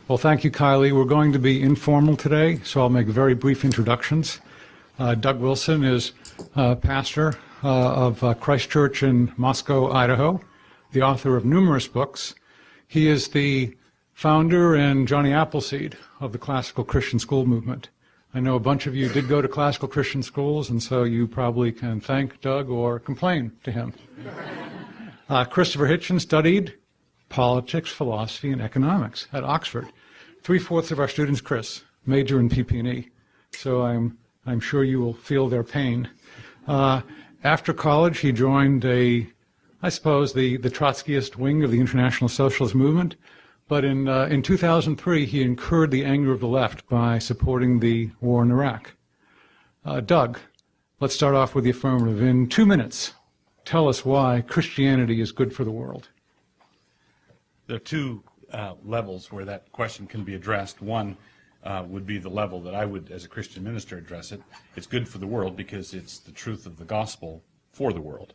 Well, thank you, Kylie. We're going to be informal today, so I'll make very brief introductions. Doug Wilson is pastor of Christ Church in Moscow, Idaho, the author of numerous books. He is the founder and Johnny Appleseed of the classical Christian school movement. I know a bunch of you did go to classical Christian schools, and so you probably can thank Doug or complain to him. Christopher Hitchens studied politics, philosophy, and economics at Oxford. 3/4 of our students, Chris, major in PP&E, so I'm sure you will feel their pain. After college, he joined the Trotskyist wing of the International Socialist Movement, but in 2003, he incurred the anger of the left by supporting the war in Iraq. Doug, let's start off with the affirmative. In 2 minutes, tell us why Christianity is good for the world. There are two levels where that question can be addressed. One would be the level that I would, as a Christian minister, address it. It's good for the world because it's the truth of the gospel for the world.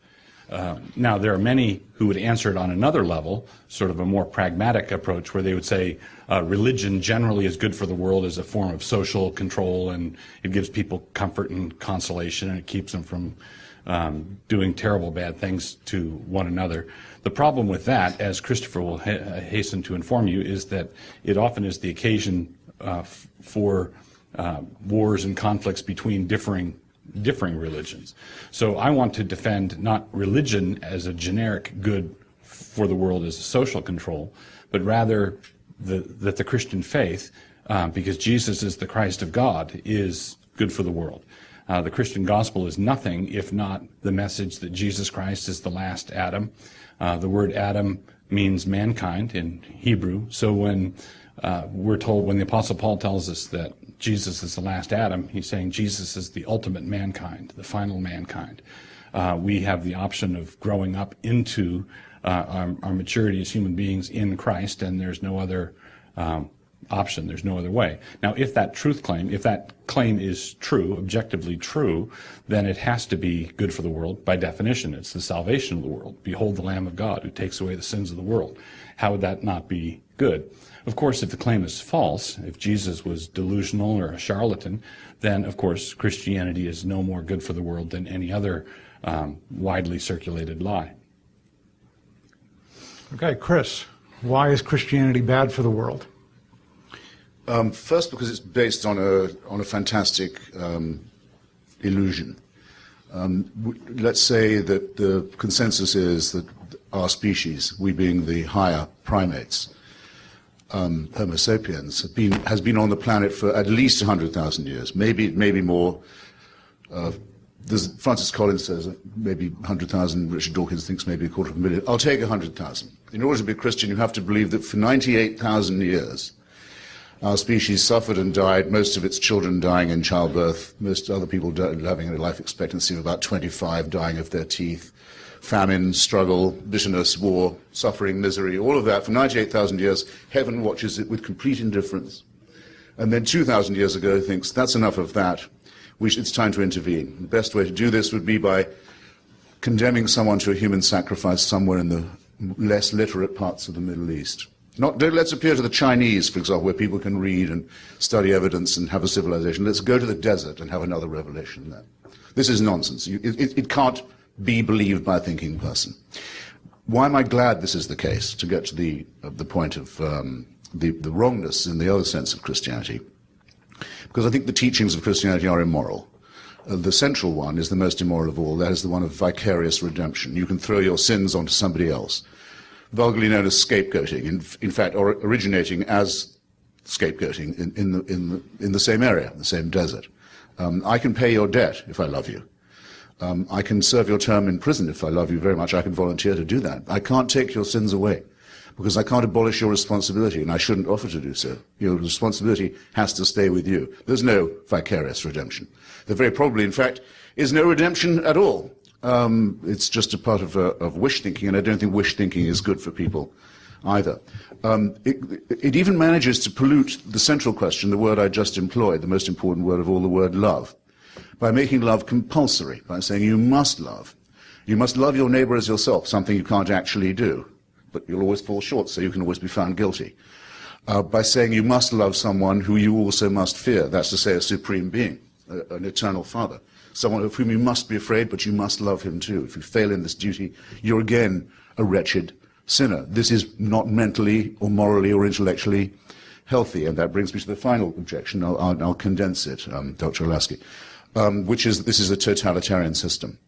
Now, there are many who would answer it on another level, sort of a more pragmatic approach, where they would say religion generally is good for the world as a form of social control, and it gives people comfort and consolation, and it keeps them from doing terrible bad things to one another. The problem with that, as Christopher will hasten to inform you, is that it often is the occasion for wars and conflicts between differing religions. So I want to defend not religion as a generic good for the world as a social control, but rather that the Christian faith, because Jesus is the Christ of God, is good for the world. The Christian gospel is nothing if not the message that Jesus Christ is the last Adam. The word Adam means mankind in Hebrew. So when we're told, when the Apostle Paul tells us that Jesus is the last Adam, he's saying Jesus is the ultimate mankind, the final mankind. We have the option of growing up into our maturity as human beings in Christ, and there's no other option, there's no other way. Now, if that claim is true, objectively true, then it has to be good for the world by definition. It's the salvation of the world. Behold the Lamb of God who takes away the sins of the world. How would that not be good? Of course, if the claim is false, if Jesus was delusional or a charlatan, then of course Christianity is no more good for the world than any other widely circulated lie. Okay, Chris, why is Christianity bad for the world? First, because it's based on a fantastic illusion. Let's say that the consensus is that our species, we being the higher primates, Homo sapiens, has been on the planet for at least 100,000 years, maybe more. Francis Collins says maybe 100,000. Richard Dawkins thinks maybe 250,000. I'll take 100,000. In order to be a Christian, you have to believe that for 98,000 years, our species suffered and died, most of its children dying in childbirth, most other people having a life expectancy of about 25, dying of their teeth, famine, struggle, bitterness, war, suffering, misery, all of that. For 98,000 years, heaven watches it with complete indifference. And then 2,000 years ago thinks, that's enough of that. It's time to intervene. The best way to do this would be by condemning someone to a human sacrifice somewhere in the less literate parts of the Middle East. Let's appeal to the Chinese, for example, where people can read and study evidence and have a civilization. Let's go to the desert and have another revelation there. This is nonsense. It can't be believed by a thinking person. Why am I glad this is the case? To get to the point of the wrongness in the other sense of Christianity. Because I think the teachings of Christianity are immoral. The central one is the most immoral of all. That is the one of vicarious redemption. You can throw your sins onto somebody else. Vulgarly known as scapegoating, in fact, or originating as scapegoating in the same area, the same desert. I can pay your debt if I love you. I can serve your term in prison if I love you very much. I can volunteer to do that. I can't take your sins away because I can't abolish your responsibility, and I shouldn't offer to do so. Your responsibility has to stay with you. There's no vicarious redemption. There very probably, in fact, is no redemption at all. It's just a part of wish thinking, and I don't think wish thinking is good for people either. It even manages to pollute the central question, the word I just employed, the most important word of all, the word love, by making love compulsory, by saying you must love. You must love your neighbor as yourself, something you can't actually do, but you'll always fall short, so you can always be found guilty. by saying you must love someone who you also must fear. That's to say, a supreme being, an eternal father, someone of whom you must be afraid, but you must love him too. If you fail in this duty, you're again a wretched sinner. This is not mentally or morally or intellectually healthy. And that brings me to the final objection. I'll condense it, Dr. Olasky, which is that this is a totalitarian system.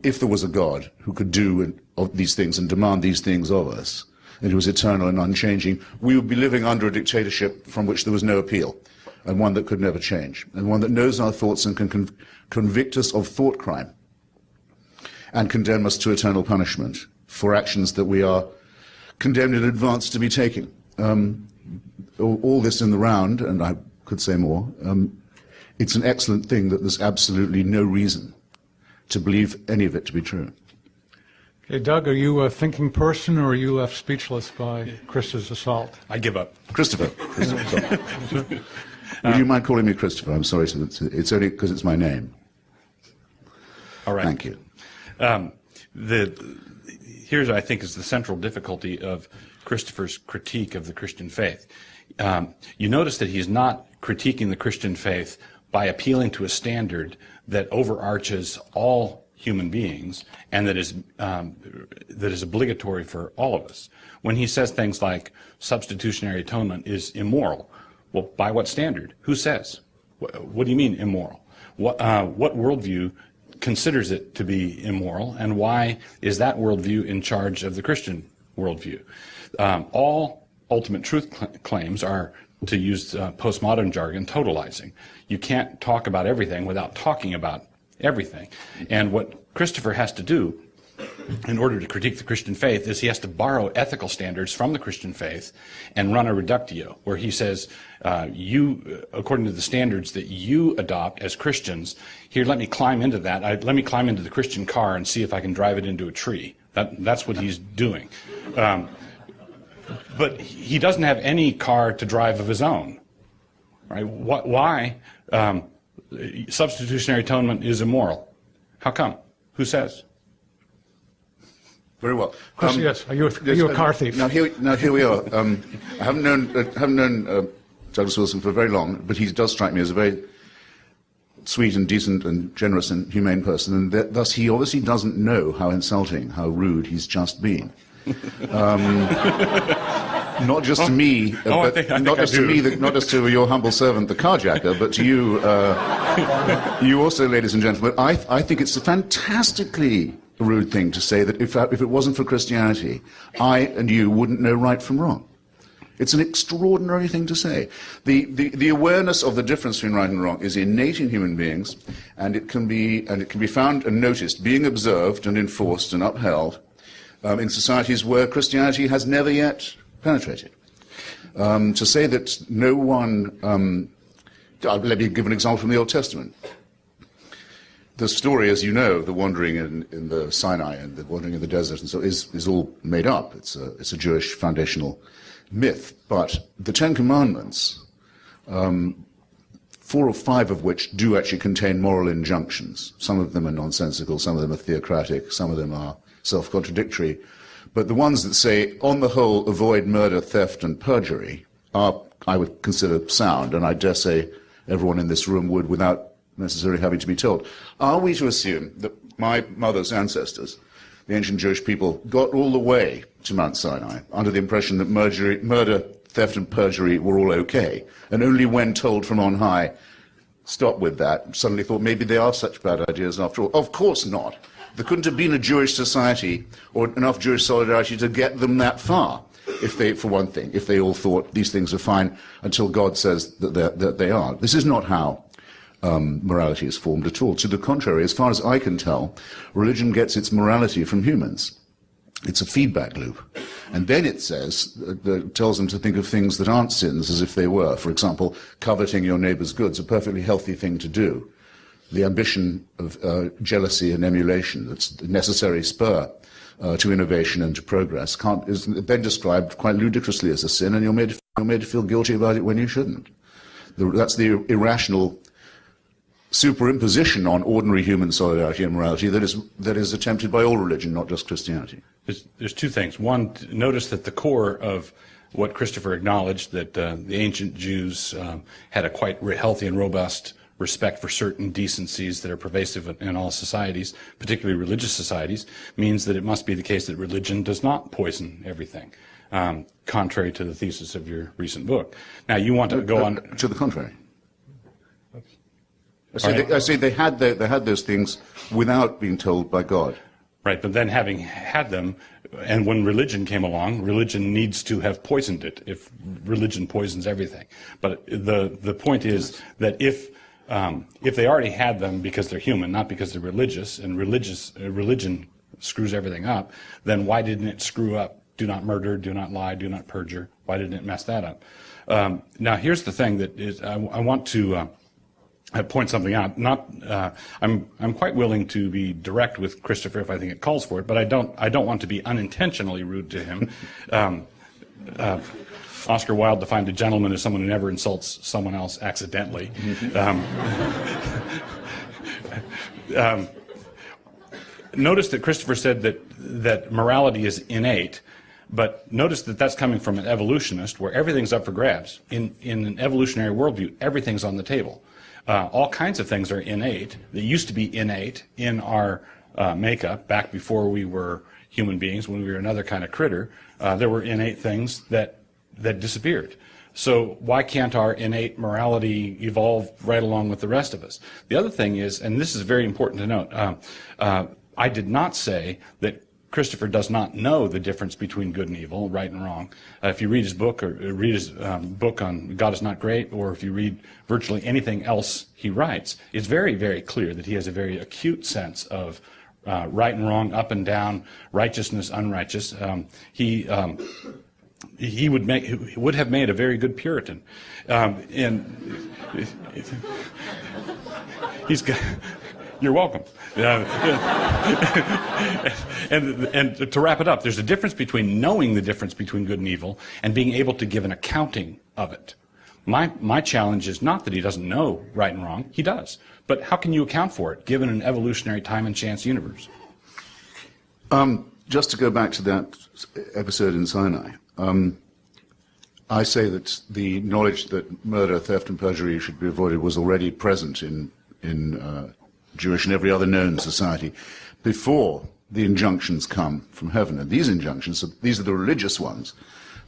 If there was a God who could do these things and demand these things of us, and who was eternal and unchanging, we would be living under a dictatorship from which there was no appeal, and one that could never change, and one that knows our thoughts and can convict us of thought crime and condemn us to eternal punishment for actions that we are condemned in advance to be taking. All this in the round, and I could say more, it's an excellent thing that there's absolutely no reason to believe any of it to be true. Okay, Doug, are you a thinking person, or are you left speechless by Chris's assault? I give up. Christopher. Would you mind calling me Christopher? I'm sorry, it's only because it's my name. All right. Thank you. Here's, I think, is the central difficulty of Christopher's critique of the Christian faith. You notice that he's not critiquing the Christian faith by appealing to a standard that overarches all human beings and that is obligatory for all of us. When he says things like substitutionary atonement is immoral, well, by what standard? Who says? What do you mean immoral? What worldview considers it to be immoral, and why is that worldview in charge of the Christian worldview? All ultimate truth claims are, to use postmodern jargon, totalizing. You can't talk about everything without talking about everything. And what Christopher has to do in order to critique the Christian faith is he has to borrow ethical standards from the Christian faith and run a reductio, where he says, you, according to the standards that you adopt as Christians, here, let me climb into that. Let me climb into the Christian car and see if I can drive it into a tree. That's what he's doing. But he doesn't have any car to drive of his own. Right? Why? Substitutionary atonement is immoral. How come? Who says? Very well. Chris, yes. Are you a car thief? Now here we are. I haven't known Douglas Wilson for very long, but he does strike me as a very sweet and decent and generous and humane person, and thus he obviously doesn't know how insulting, how rude he's just been. Not just to me, I think not just to your humble servant, the carjacker, but to you, you also, ladies and gentlemen. I think it's a fantastically rude thing to say that if it wasn't for Christianity, I and you wouldn't know right from wrong. It's an extraordinary thing to say. The awareness of the difference between right and wrong is innate in human beings, and it can be found and noticed, being observed and enforced and upheld in societies where Christianity has never yet penetrated. To say that no one, let me give an example from the Old Testament. The story, as you know, the wandering in the Sinai and the wandering in the desert, and so is all made up. It's a Jewish foundational myth. But the Ten Commandments, 4 or 5 of which do actually contain moral injunctions. Some of them are nonsensical, some of them are theocratic, some of them are self-contradictory. But the ones that say, on the whole, avoid murder, theft, and perjury are, I would consider, sound, and I dare say everyone in this room would without necessarily having to be told. Are we to assume that my mother's ancestors, the ancient Jewish people, got all the way to Mount Sinai under the impression that murder, theft, and perjury were all okay, and only when told from on high, stop with that, suddenly thought maybe they are such bad ideas after all? Of course not. There couldn't have been a Jewish society or enough Jewish solidarity to get them that far, if they all thought these things are fine until God says that they are. This is not how morality is formed at all. To the contrary, as far as I can tell, religion gets its morality from humans. It's a feedback loop. And then it tells them to think of things that aren't sins as if they were. For example, coveting your neighbor's goods, a perfectly healthy thing to do. The ambition of jealousy and emulation, that's the necessary spur to innovation and to progress, is then described quite ludicrously as a sin, and you're made to feel guilty about it when you shouldn't. That's the irrational superimposition on ordinary human solidarity and morality that is attempted by all religion, not just Christianity. There's 2 things. One, notice that the core of what Christopher acknowledged, that the ancient Jews had a quite healthy and robust respect for certain decencies that are pervasive in all societies, particularly religious societies, means that it must be the case that religion does not poison everything, contrary to the thesis of your recent book. Now, you want to go on... To the contrary. I say they had those things without being told by God. Right, but then having had them, and when religion came along, religion needs to have poisoned it if religion poisons everything. But the point is that if they already had them because they're human, not because they're religious, and religion screws everything up, then why didn't it screw up do not murder, do not lie, do not perjure? Why didn't it mess that up? Now, here's the thing that is, I want to point something out. I'm quite willing to be direct with Christopher if I think it calls for it, but I don't want to be unintentionally rude to him. Oscar Wilde defined a gentleman as someone who never insults someone else accidentally. Notice that Christopher said that morality is innate, but notice that that's coming from an evolutionist where everything's up for grabs. In an evolutionary worldview, everything's on the table. All kinds of things are innate. They used to be innate in our makeup back before we were human beings, when we were another kind of critter. There were innate things that disappeared. So why can't our innate morality evolve right along with the rest of us? The other thing is, and this is very important to note, I did not say that Christopher does not know the difference between good and evil, right and wrong. If you read his book, or read his book on God is Not Great, or if you read virtually anything else he writes, it's very, very clear that he has a very acute sense of right and wrong, up and down, righteousness, unrighteous. He would have made a very good Puritan, and he's got. You're welcome. And to wrap it up, there's a difference between knowing the difference between good and evil and being able to give an accounting of it. My challenge is not that he doesn't know right and wrong. He does. But how can you account for it, given an evolutionary time and chance universe? Just to go back to that episode in Sinai, I say that the knowledge that murder, theft, and perjury should be avoided was already present in Jewish and every other known society before the injunctions come from heaven. And these injunctions, these are the religious ones,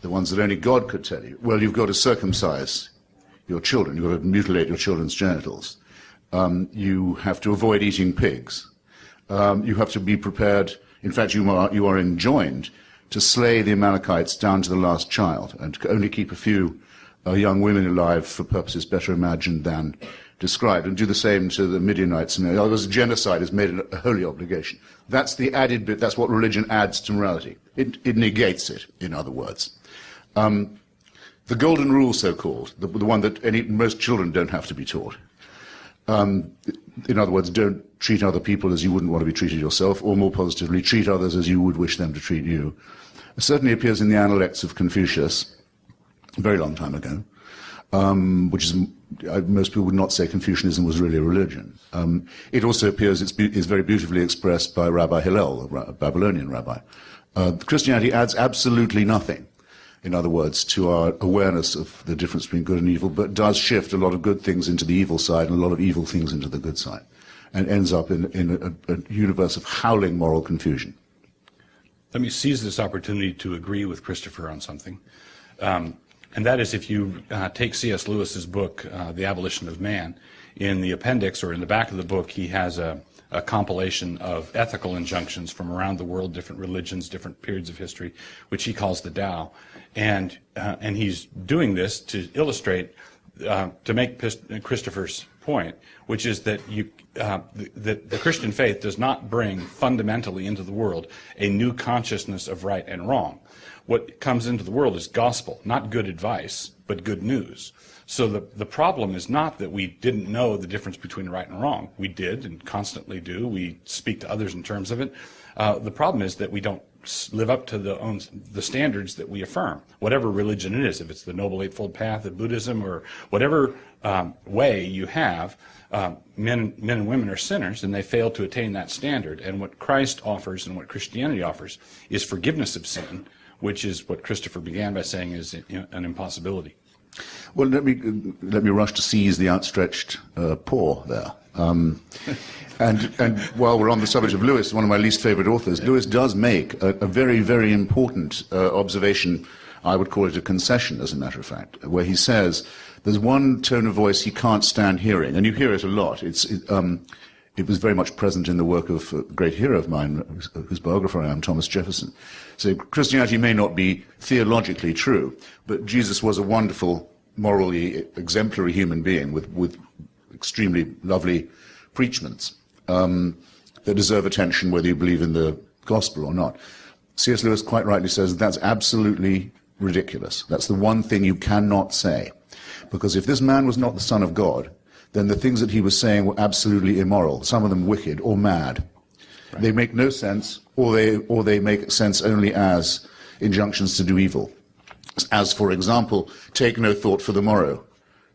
the ones that only God could tell you. Well, you've got to circumcise your children. You've got to mutilate your children's genitals. You have to avoid eating pigs. You have to be prepared. In fact, you are enjoined to slay the Amalekites down to the last child and to only keep a few young women alive for purposes better imagined than described, and do the same to the Midianites. And in other words, genocide is made a holy obligation. That's the added bit. That's what religion adds to morality. It negates it, in other words. The golden rule, so-called, the one that most children don't have to be taught. In other words, don't treat other people as you wouldn't want to be treated yourself, or more positively, treat others as you would wish them to treat you. It certainly appears in the Analects of Confucius, a very long time ago, which is, most people would not say Confucianism was really a religion. It also appears, is very beautifully expressed by Rabbi Hillel, a Babylonian rabbi. Christianity adds absolutely nothing, in other words, to our awareness of the difference between good and evil, but does shift a lot of good things into the evil side and a lot of evil things into the good side, and ends up in a universe of howling moral confusion. Let me seize this opportunity to agree with Christopher on something. And that is, if you take C.S. Lewis's book, The Abolition of Man, in the appendix or in the back of the book, he has a compilation of ethical injunctions from around the world, different religions, different periods of history, which he calls the Tao. And he's doing this to illustrate, to make Christopher's point, which is that the Christian faith does not bring fundamentally into the world a new consciousness of right and wrong. What comes into the world is gospel, not good advice, but good news. So the problem is not that we didn't know the difference between right and wrong. We did and constantly do. We speak to others in terms of it. The problem is that we don't live up to the standards that we affirm, whatever religion it is, if it's the Noble Eightfold Path of Buddhism or whatever way you have. Men and women are sinners, and they fail to attain that standard. And what Christ offers and what Christianity offers is forgiveness of sin, which is what Christopher began by saying is an impossibility. Well, let me rush to seize the outstretched paw there. And while we're on the subject of Lewis, one of my least favorite authors, Lewis does make a very, very important observation. I would call it a concession, as a matter of fact, where he says there's one tone of voice he can't stand hearing, and you hear it a lot. It was very much present in the work of a great hero of mine, whose biographer I am, Thomas Jefferson. So Christianity may not be theologically true, but Jesus was a wonderful, morally exemplary human being with extremely lovely preachments that deserve attention whether you believe in the gospel or not. C.S. Lewis quite rightly says that's absolutely ridiculous. That's the one thing you cannot say. Because if this man was not the Son of God, then the things that he was saying were absolutely immoral, some of them wicked or mad. Right. They make no sense, or they make sense only as injunctions to do evil. As, for example, take no thought for the morrow.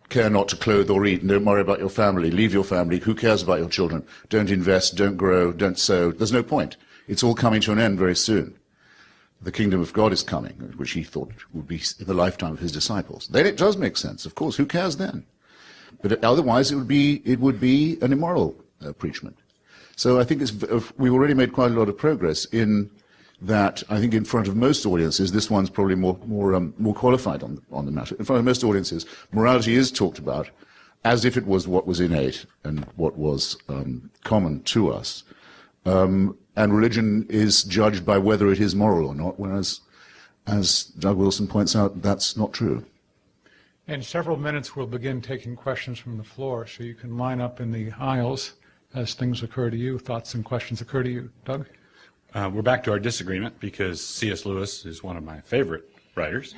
Care not to clothe or eat, and don't worry about your family. Leave your family. Who cares about your children? Don't invest, don't grow, don't sow. There's no point. It's all coming to an end very soon. The kingdom of God is coming, which he thought would be in the lifetime of his disciples. Then it does make sense, of course. Who cares then? But otherwise, it would be an immoral preachment. So I think we've already made quite a lot of progress in that. I think in front of most audiences, this one's probably more qualified on the matter. In front of most audiences, morality is talked about as if it was what was innate and what was common to us, and religion is judged by whether it is moral or not. Whereas, as Doug Wilson points out, that's not true. In several minutes, we'll begin taking questions from the floor, so you can line up in the aisles as things occur to you, thoughts and questions occur to you. Doug? We're back to our disagreement because C.S. Lewis is one of my favorite writers.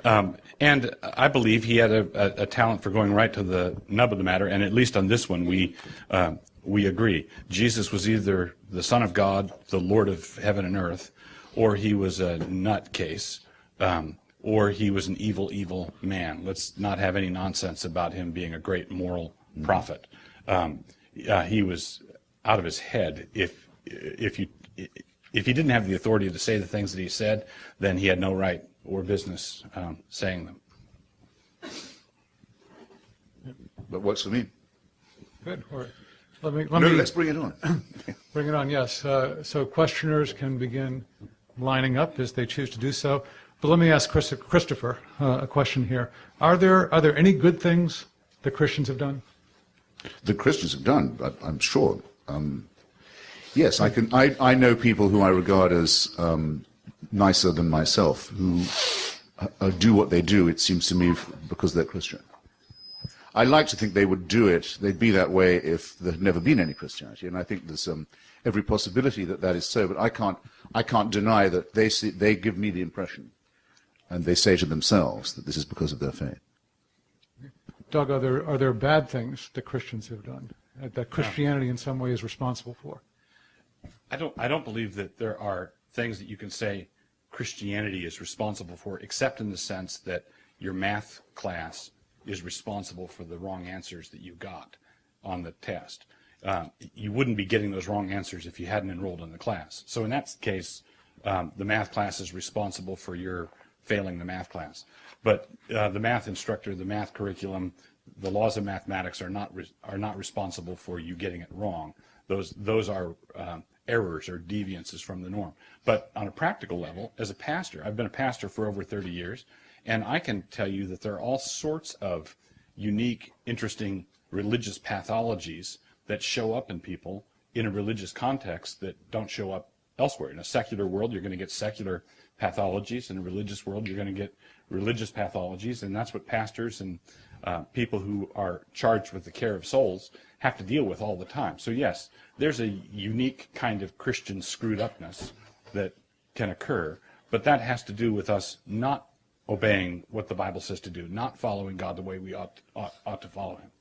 And I believe he had a talent for going right to the nub of the matter, and at least on this one we agree. Jesus was either the Son of God, the Lord of heaven and earth, or he was a nutcase. Or he was an evil, evil man. Let's not have any nonsense about him being a great moral prophet. He was out of his head. If he didn't have the authority to say the things that he said, then he had no right or business saying them. But works for me. Good. Let's bring it on. Bring it on, yes. So questioners can begin lining up as they choose to do so. But let me ask Christopher a question here. Are there any good things the Christians have done? The Christians have done, I'm sure. Yes, I know people who I regard as nicer than myself, who do what they do, it seems to me, because they're Christian. I like to think they would do it, they'd be that way if there had never been any Christianity, and I think there's every possibility that is so, but I can't deny that they give me the impression, and they say to themselves that this is because of their faith. Doug, are there bad things that Christians have done that Christianity in some way is responsible for? I don't believe that there are things that you can say Christianity is responsible for, except in the sense that your math class is responsible for the wrong answers that you got on the test. You wouldn't be getting those wrong answers if you hadn't enrolled in the class. So in that case, the math class is responsible for your failing the math class. But the math instructor, the math curriculum, the laws of mathematics are not responsible for you getting it wrong. Those are errors or deviances from the norm. But on a practical level, as a pastor, I've been a pastor for over 30 years, and I can tell you that there are all sorts of unique, interesting religious pathologies that show up in people in a religious context that don't show up elsewhere. In a secular world, you're going to get secular pathologies. In a religious world, you're going to get religious pathologies, and that's what pastors and people who are charged with the care of souls have to deal with all the time. So yes, there's a unique kind of Christian screwed upness that can occur, but that has to do with us not obeying what the Bible says to do, not following God the way we ought to follow him.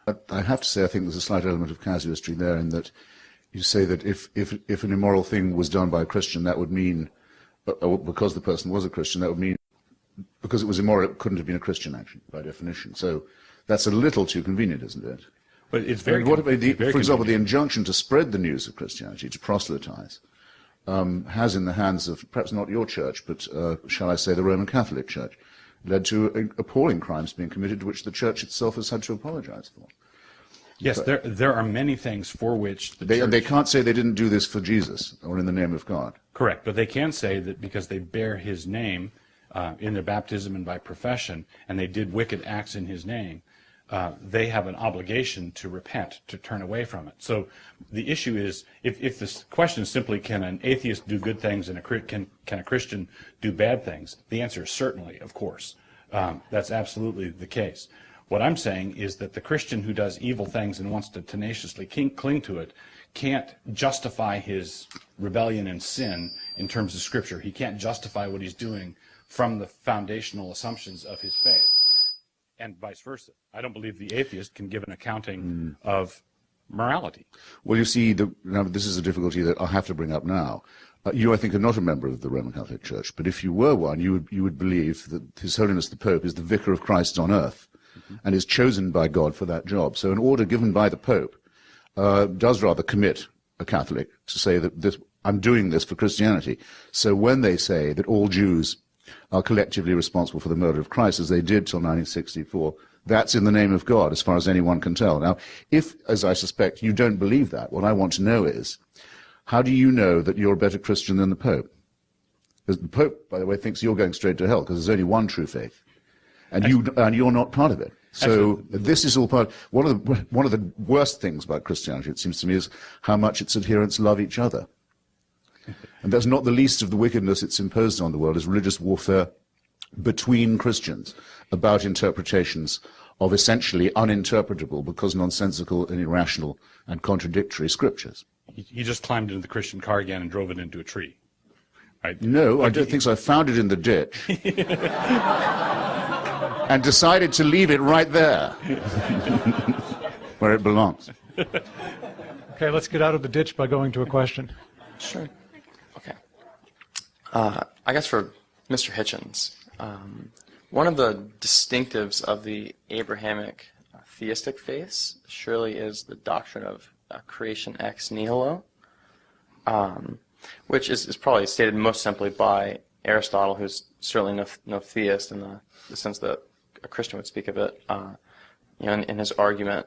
But I have to say, I think there's a slight element of casuistry there, in that you say that if an immoral thing was done by a Christian, that would mean, because the person was a Christian, that would mean, because it was immoral, it couldn't have been a Christian action, by definition. So that's a little too convenient, isn't it? But it's very what about for example, the injunction to spread the news of Christianity, to proselytize? has in the hands of, perhaps not your church, but shall I say the Roman Catholic Church, led to appalling crimes being committed to which the church itself has had to apologize for. Yes, there are many things for which the church... They can't say they didn't do this for Jesus or in the name of God. Correct, but they can say that because they bear his name in their baptism and by profession, and they did wicked acts in his name, they have an obligation to repent, to turn away from it. So the issue is, if this question is simply, can an atheist do good things and can a Christian do bad things? The answer is certainly, of course. That's absolutely the case. What I'm saying is that the Christian who does evil things and wants to tenaciously cling to it can't justify his rebellion and sin in terms of Scripture. He can't justify what he's doing from the foundational assumptions of his faith, and vice versa. I don't believe the atheist can give an accounting of morality. Well, you see, now this is a difficulty that I'll have to bring up now. You, I think, are not a member of the Roman Catholic Church, but if you were one, you would believe that His Holiness the Pope is the vicar of Christ on earth, and is chosen by God for that job. So an order given by the Pope does rather commit a Catholic to say that I'm doing this for Christianity. So when they say that all Jews are collectively responsible for the murder of Christ, as they did till 1964, that's in the name of God, as far as anyone can tell. Now, if, as I suspect, you don't believe that, what I want to know is, how do you know that you're a better Christian than the Pope? Because the Pope, by the way, thinks you're going straight to hell, because there's only one true faith. And you're not part of it. So this is all part. One of the worst things about Christianity, it seems to me, is how much its adherents love each other. And that's not the least of the wickedness it's imposed on the world, is religious warfare between Christians about interpretations of essentially uninterpretable because nonsensical and irrational and contradictory scriptures. He just climbed into the Christian car again and drove it into a tree. Right? No, I don't think so. I found it in the ditch. And decided to leave it right there, where it belongs. Okay, let's get out of the ditch by going to a question. Sure. Okay. I guess for Mr. Hitchens, one of the distinctives of the Abrahamic theistic faiths surely is the doctrine of creation ex nihilo, which is probably stated most simply by Aristotle, who's certainly no theist in the sense that a Christian would speak of it, in his argument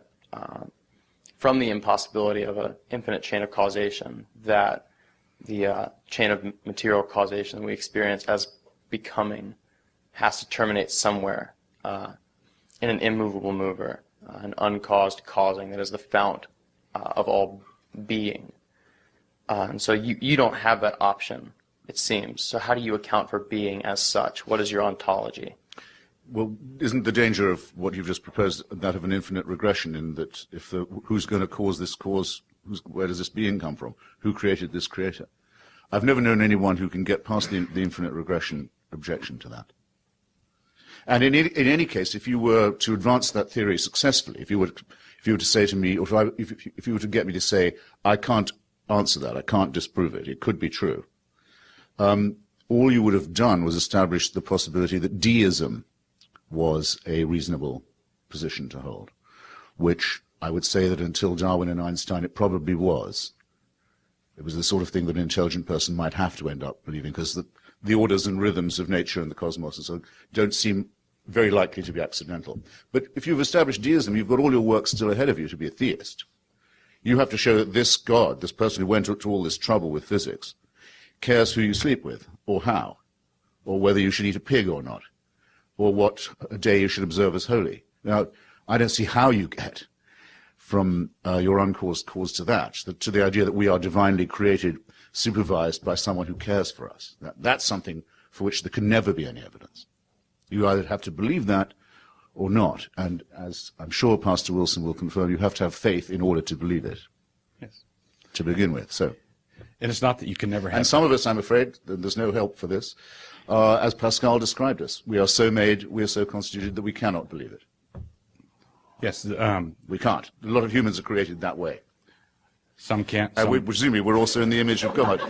from the impossibility of an infinite chain of causation, that the chain of material causation that we experience as becoming has to terminate somewhere in an immovable mover, an uncaused causing that is the fount of all being. And so you don't have that option, it seems. So how do you account for being as such? What is your ontology? Well, isn't the danger of what you've just proposed that of an infinite regression, in that if who's going to cause this cause, where does this being come from? Who created this creator? I've never known anyone who can get past the infinite regression objection to that. And in any case, if you were to advance that theory successfully, if you were to say to me, or if you were to get me to say, I can't answer that, I can't disprove it, it could be true, all you would have done was establish the possibility that deism was a reasonable position to hold, which I would say that until Darwin and Einstein it probably was. It was the sort of thing that an intelligent person might have to end up believing, because the orders and rhythms of nature and the cosmos and so don't seem very likely to be accidental. But if you've established deism, you've got all your work still ahead of you to be a theist. You have to show that this God, this person who went to all this trouble with physics, cares who you sleep with, or how, or whether you should eat a pig or not, or what a day you should observe as holy. Now, I don't see how you get from your uncaused cause to that, to the idea that we are divinely created, supervised by someone who cares for us. That's something for which there can never be any evidence. You either have to believe that or not. And as I'm sure Pastor Wilson will confirm, you have to have faith in order to believe it. Yes. To begin with. So. And it's not that you can never have... And some of us, I'm afraid, there's no help for this. As Pascal described us, we are so made, we are so constituted that we cannot believe it. Yes. We can't. A lot of humans are created that way. Some can't. Presumably, we're also in the image of God.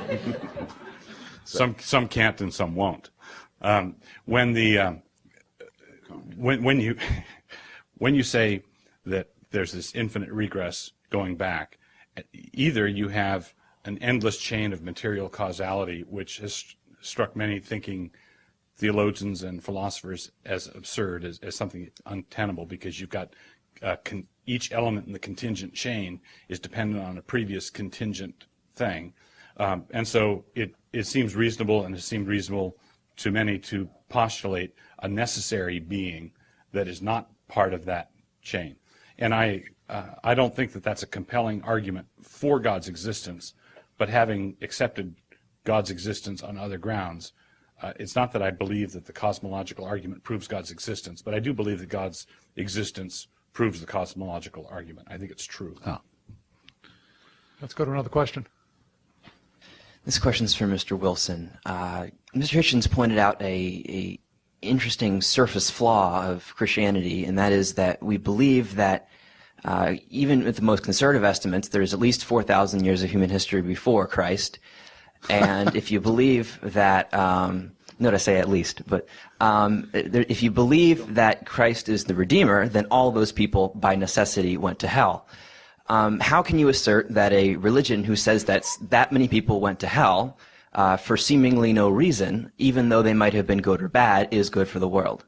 Some can't and some won't. When you say that there's this infinite regress going back, either you have an endless chain of material causality, which has struck many thinking theologians and philosophers as absurd, as something untenable, because you've got each element in the contingent chain is dependent on a previous contingent thing. And so it seems reasonable, and it seemed reasonable to many, to postulate a necessary being that is not part of that chain. And I don't think that that's a compelling argument for God's existence, but having accepted God's existence on other grounds, it's not that I believe that the cosmological argument proves God's existence, but I do believe that God's existence proves the cosmological argument. I think it's true. Oh. Let's go to another question. This question is for Mr. Wilson. Mr. Hitchens pointed out a interesting surface flaw of Christianity, and that is that we believe that even with the most conservative estimates, there's at least 4,000 years of human history before Christ. And if you believe that, note I say at least, but if you believe that Christ is the Redeemer, then all those people by necessity went to hell. How can you assert that a religion who says that many people went to hell for seemingly no reason, even though they might have been good or bad, is good for the world?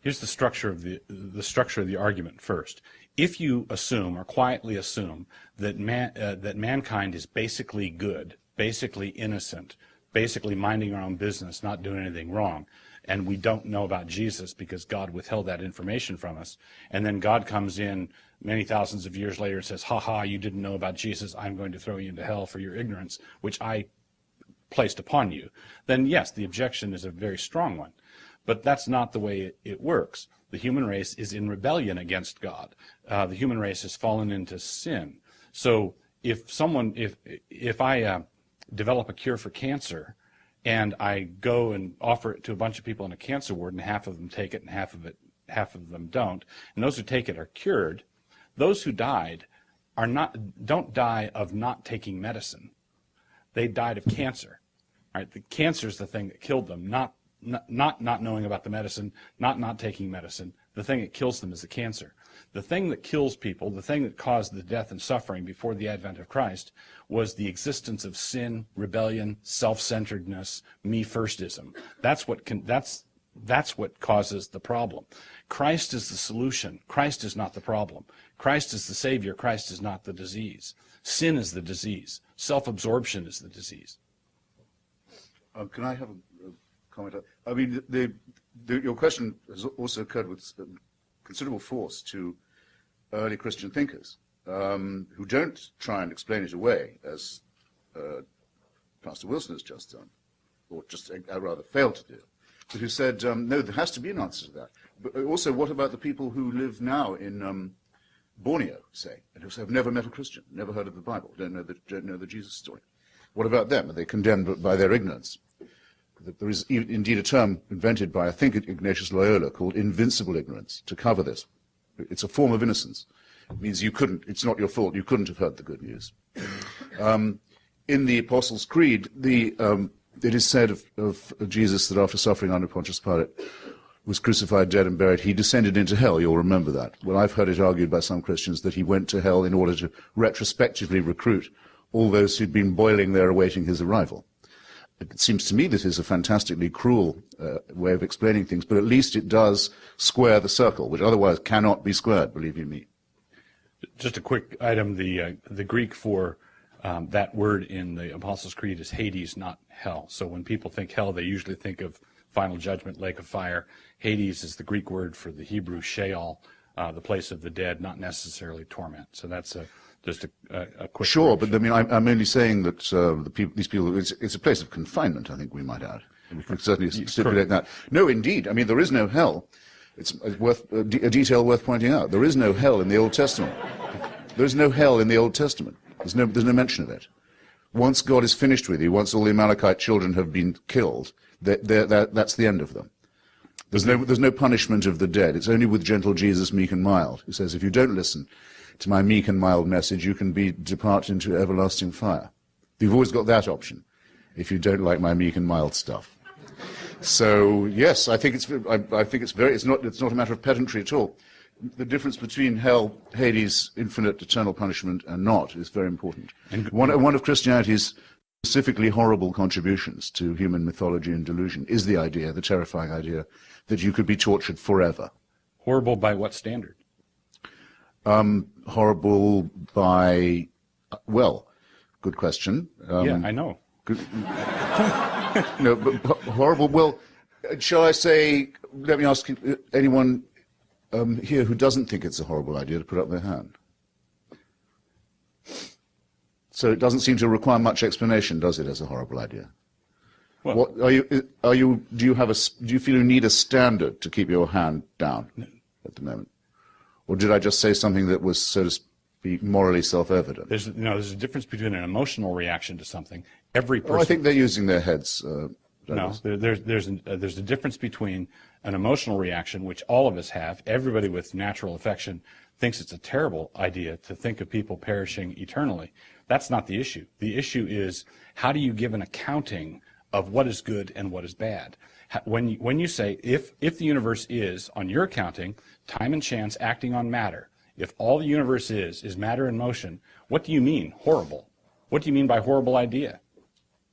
Here's the structure of the argument first. If you assume, or quietly assume, that mankind is basically good, basically innocent, basically minding our own business, not doing anything wrong, and we don't know about Jesus because God withheld that information from us, and then God comes in many thousands of years later and says, ha ha, you didn't know about Jesus, I'm going to throw you into hell for your ignorance, which I placed upon you, then yes, the objection is a very strong one. But that's not the way it works. The human race is in rebellion against God. The human race has fallen into sin. So if I develop a cure for cancer, and I go and offer it to a bunch of people in a cancer ward, and half of them take it and half of them don't, and those who take it are cured, those who died don't die of not taking medicine. They died of cancer. Right? The cancer is the thing that killed them, not knowing about the medicine, not taking medicine. The thing that kills them is the cancer. The thing that kills people, the thing that caused the death and suffering before the advent of Christ, was the existence of sin, rebellion, self-centeredness, me-firstism. That's what causes the problem. Christ is the solution. Christ is not the problem. Christ is the Savior. Christ is not the disease. Sin is the disease. Self-absorption is the disease. Can I have a comment? I mean, your question has also occurred with considerable force to early Christian thinkers who don't try and explain it away, as Pastor Wilson has just done, or just rather failed to do, but who said, no, there has to be an answer to that. But also, what about the people who live now in Borneo, say, and who have never met a Christian, never heard of the Bible, don't know the Jesus story? What about them? Are they condemned by their ignorance? There is indeed a term invented by, I think, Ignatius Loyola called invincible ignorance to cover this. It's a form of innocence. It means it's not your fault, you couldn't have heard the good news. In the Apostles' Creed, it is said of Jesus that after suffering under Pontius Pilate, was crucified, dead, and buried, he descended into hell. You'll remember that. Well, I've heard it argued by some Christians that he went to hell in order to retrospectively recruit all those who'd been boiling there awaiting his arrival. It seems to me this is a fantastically cruel way of explaining things, but at least it does square the circle, which otherwise cannot be squared, believe you me. Just a quick item, the Greek for that word in the Apostles' Creed is Hades, not hell. So when people think hell, they usually think of final judgment, lake of fire. Hades is the Greek word for the Hebrew Sheol, the place of the dead, not necessarily torment. So that's just a quick. Sure, but I mean, I'm only saying that these people, it's a place of confinement, I think we might add. We can certainly stipulate that. No, indeed. I mean, there is no hell. It's worth a detail worth pointing out. There is no hell in the Old Testament. There is no hell in the Old Testament. There's no mention of it. Once God is finished with you, once all the Amalekite children have been killed, that's the end of them. There's no punishment of the dead. It's only with gentle Jesus, meek and mild. He says, if you don't listen to my meek and mild message, you can depart into everlasting fire. You've always got that option, if you don't like my meek and mild stuff. So yes, I think it's not a matter of pedantry at all. the difference between hell, Hades, infinite eternal punishment, and not is very important. And one of Christianity's specifically horrible contributions to human mythology and delusion is the idea, the terrifying idea, that you could be tortured forever. Horrible by what standard? Horrible by, well, good question. Yeah, I know. No, but horrible, well, shall I say, let me ask anyone here who doesn't think it's a horrible idea to put up their hand. So it doesn't seem to require much explanation, does it, as a horrible idea? Well, What do you feel you need a standard to keep your hand down at the moment? Or did I just say something that was, so to speak, morally self-evident? there's a difference between an emotional reaction to something. Every person. Oh, I think they're using their heads. No, there's a difference between an emotional reaction, which all of us have. Everybody with natural affection thinks it's a terrible idea to think of people perishing eternally. That's not the issue. The issue is, how do you give an accounting of what is good and what is bad? When you say, if the universe is, on your accounting, time and chance acting on matter, if all the universe is matter in motion, what do you mean, horrible? What do you mean by horrible idea?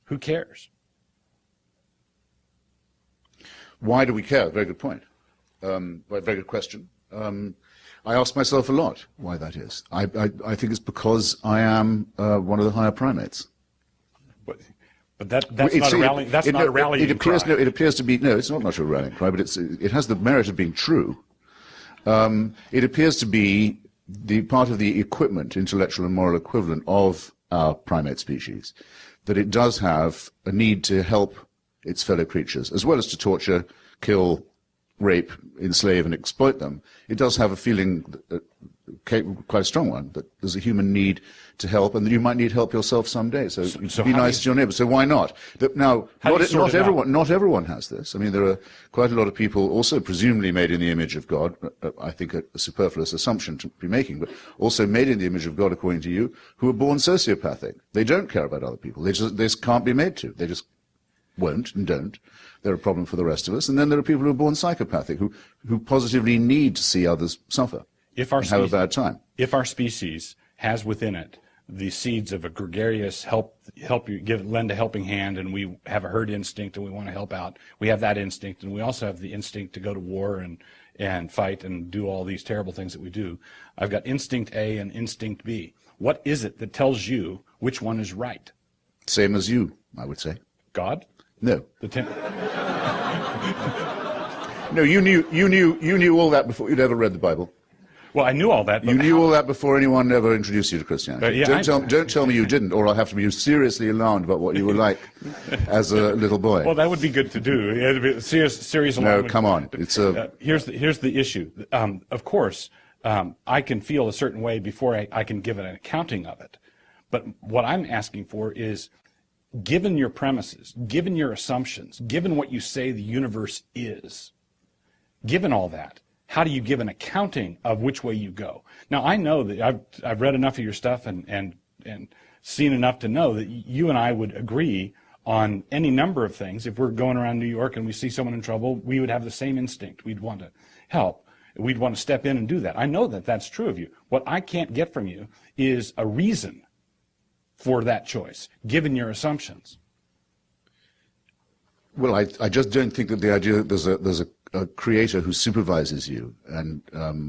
Who cares? Why do we care? Very good point. Very good question. I ask myself a lot why that is. I think it's because I am one of the higher primates. But that's not a rallying. That's not a rallying cry. It appears to be. No, it's not much of a rallying cry, but it has the merit of being true. It appears to be the part of the equipment, intellectual and moral equivalent of our primate species, that it does have a need to help its fellow creatures, as well as to torture, kill, rape, enslave, and exploit them. It does have a feeling, quite a strong one, that there's a human need to help, and that you might need help yourself someday. So be nice to your neighbor. So why not? Now, not everyone has this. I mean, there are quite a lot of people, also presumably made in the image of God. I think a superfluous assumption to be making, but also made in the image of God, according to you, who are born sociopathic. They don't care about other people. They just can't be made to. They just won't and don't. They're a problem for the rest of us. And then there are people who are born psychopathic, who positively need to see others suffer and have a bad time. If our species has within it the seeds of a gregarious lend a helping hand, and we have a herd instinct and we want to help out, we have that instinct, and we also have the instinct to go to war and fight and do all these terrible things that we do. I've got instinct A and instinct B. What is it that tells you which one is right? Same as you, I would say. God? No. No, you knew all that before you'd ever read the Bible. Well, I knew all that. You knew all that before anyone ever introduced you to Christianity. Yeah, don't tell me you didn't, or I'll have to be seriously alarmed about what you were like as a little boy. Well, that would be good to do. It'd be a serious alarm. No, come on. It's here's the issue. Of course, I can feel a certain way before I can give an accounting of it. But what I'm asking for is, given your premises, given your assumptions, given what you say the universe is, given all that, how do you give an accounting of which way you go? Now, I know that I've read enough of your stuff and seen enough to know that you and I would agree on any number of things. If we're going around New York and we see someone in trouble, we would have the same instinct. We'd want to help. We'd want to step in and do that. I know that that's true of you. What I can't get from you is a reason for that choice, given your assumptions. Well, I just don't think that the idea that there's a creator who supervises you and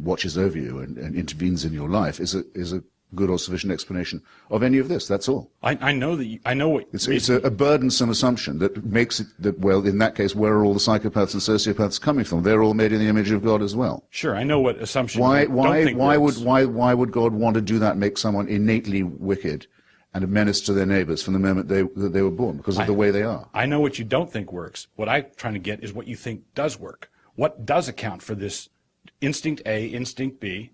watches over you and intervenes in your life is a good or sufficient explanation of any of this. That's all. I know that I know what it's a burdensome assumption that makes it that, well, in that case, where are all the psychopaths and sociopaths coming from? They're all made in the image of God as well. Sure, I know what assumption. Why would God want to do that? Make someone innately wicked and a menace to their neighbors from the moment they were born, because of the way they are. I know what you don't think works. What I'm trying to get is what you think does work. What does account for this instinct A, instinct B?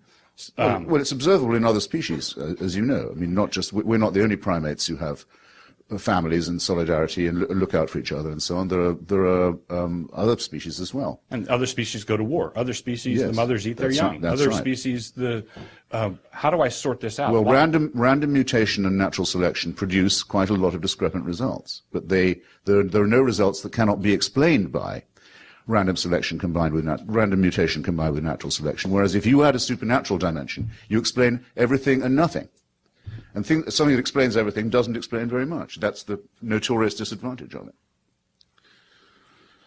Well, it's observable in other species, as you know. I mean, we're not the only primates who have families and solidarity and look out for each other and so on. There are other species as well. And other species go to war. Other species, the mothers eat their young. Other species, how do I sort this out? Well, random mutation and natural selection produce quite a lot of discrepant results, but there are no results that cannot be explained by random selection combined with random mutation combined with natural selection. Whereas if you add a supernatural dimension, you explain everything and nothing. And something that explains everything doesn't explain very much. That's the notorious disadvantage of it.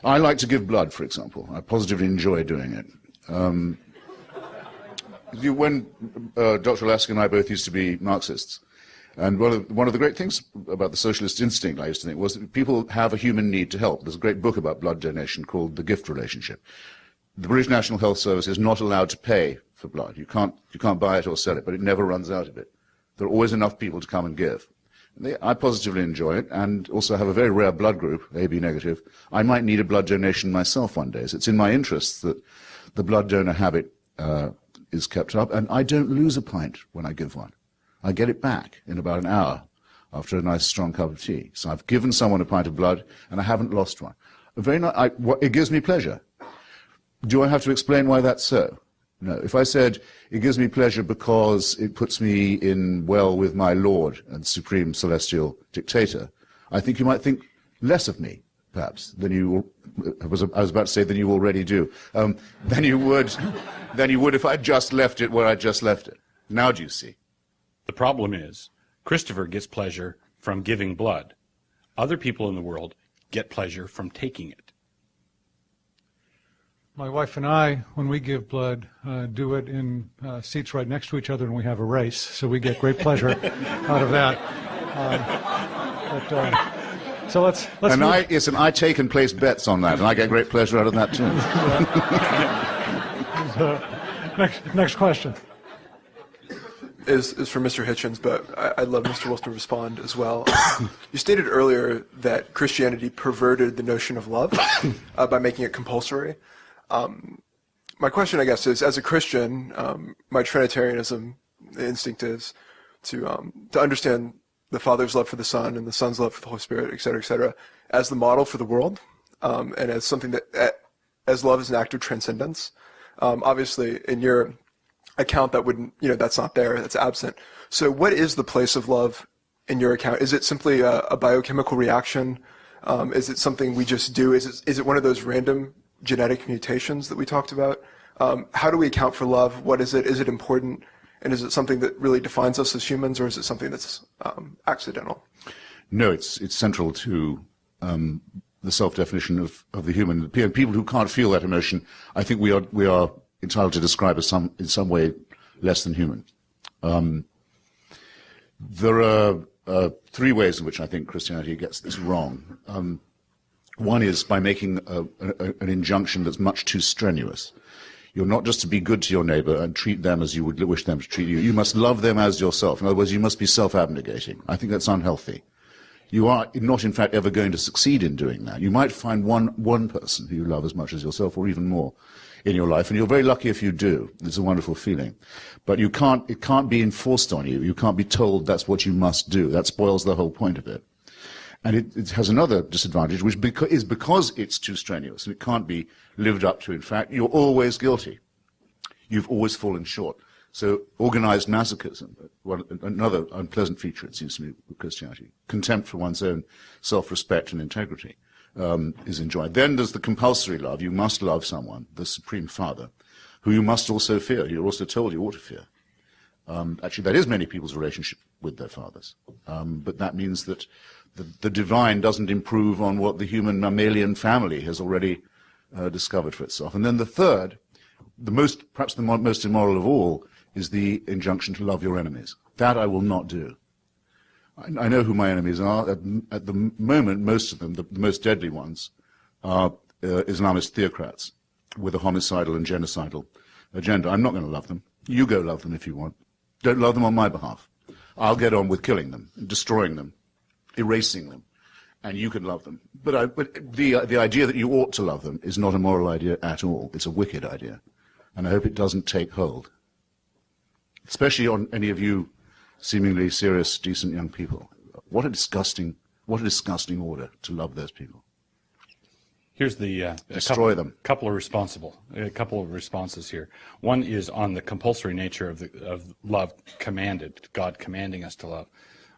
I like to give blood, for example. I positively enjoy doing it. When Dr. Lasker and I both used to be Marxists, and one of the great things about the socialist instinct, I used to think, was that people have a human need to help. There's a great book about blood donation called The Gift Relationship. The British National Health Service is not allowed to pay for blood. You can't buy it or sell it, but it never runs out of it. There are always enough people to come and give. I positively enjoy it, and also have a very rare blood group, AB negative. I might need a blood donation myself one day, so it's in my interests that the blood donor habit is kept up, and I don't lose a pint when I give one. I get it back in about an hour after a nice strong cup of tea. So I've given someone a pint of blood, and I haven't lost one. It gives me pleasure. Do I have to explain why that's so? No. If I said, it gives me pleasure because it puts me in well with my Lord and Supreme Celestial Dictator, I think you might think less of me, perhaps, than you, I was about to say, than you already do, than you would if I just left it where I just left it. Now do you see? The problem is, Christopher gets pleasure from giving blood. Other people in the world get pleasure from taking it. My wife and I, when we give blood, do it in seats right next to each other, and we have a race, so we get great pleasure out of that. So let's and move. I take and place bets on that, and I get great pleasure out of that too. Next question. Is for Mr. Hitchens, but I'd love Mr. Wilson to respond as well. You stated earlier that Christianity perverted the notion of love by making it compulsory. My question, I guess, is, as a Christian, my Trinitarianism instinct is to understand the Father's love for the Son and the Son's love for the Holy Spirit, et cetera, as the model for the world, and as something that, as love is an act of transcendence. Obviously, in your account, that wouldn't, that's not there, that's absent. So what is the place of love in your account? Is it simply a biochemical reaction? Is it something we just do? Is it one of those random genetic mutations that we talked about? How do we account for love? What is it? Is it important? And is it something that really defines us as humans, or is it something that's accidental? No, it's central to the self-definition of the human. People who can't feel that emotion, I think we are entitled to describe as in some way less than human. There are three ways in which I think Christianity gets this wrong. One is by making an injunction that's much too strenuous. You're not just to be good to your neighbor and treat them as you would wish them to treat you. You must love them as yourself. In other words, you must be self-abnegating. I think that's unhealthy. You are not, in fact, ever going to succeed in doing that. You might find one person who you love as much as yourself, or even more, in your life, and you're very lucky if you do. It's a wonderful feeling. But it can't be enforced on you. You can't be told that's what you must do. That spoils the whole point of it. And it has another disadvantage, which is because it's too strenuous, and it can't be lived up to. In fact, you're always guilty. You've always fallen short. So organized masochism, another unpleasant feature, it seems to me, of Christianity, contempt for one's own self-respect and integrity, is enjoyed. Then there's the compulsory love. You must love someone, the Supreme Father, who you must also fear. You're also told you ought to fear. Actually, that is many people's relationship with their fathers. But that means that the divine doesn't improve on what the human mammalian family has already discovered for itself. And then the third, perhaps the most immoral of all, is the injunction to love your enemies. That I will not do. I know who my enemies are. At the moment, most of them, the most deadly ones, are Islamist theocrats with a homicidal and genocidal agenda. I'm not going to love them. You go love them if you want. Don't love them on my behalf. I'll get on with killing them, destroying them, erasing them, and you can love them. But the idea that you ought to love them is not a moral idea at all. It's a wicked idea, and I hope it doesn't take hold, especially on any of you seemingly serious, decent young people. What a disgusting order to love those people. Here's the destroy them. Couple of responses here. One is on the compulsory nature of love commanded, God commanding us to love.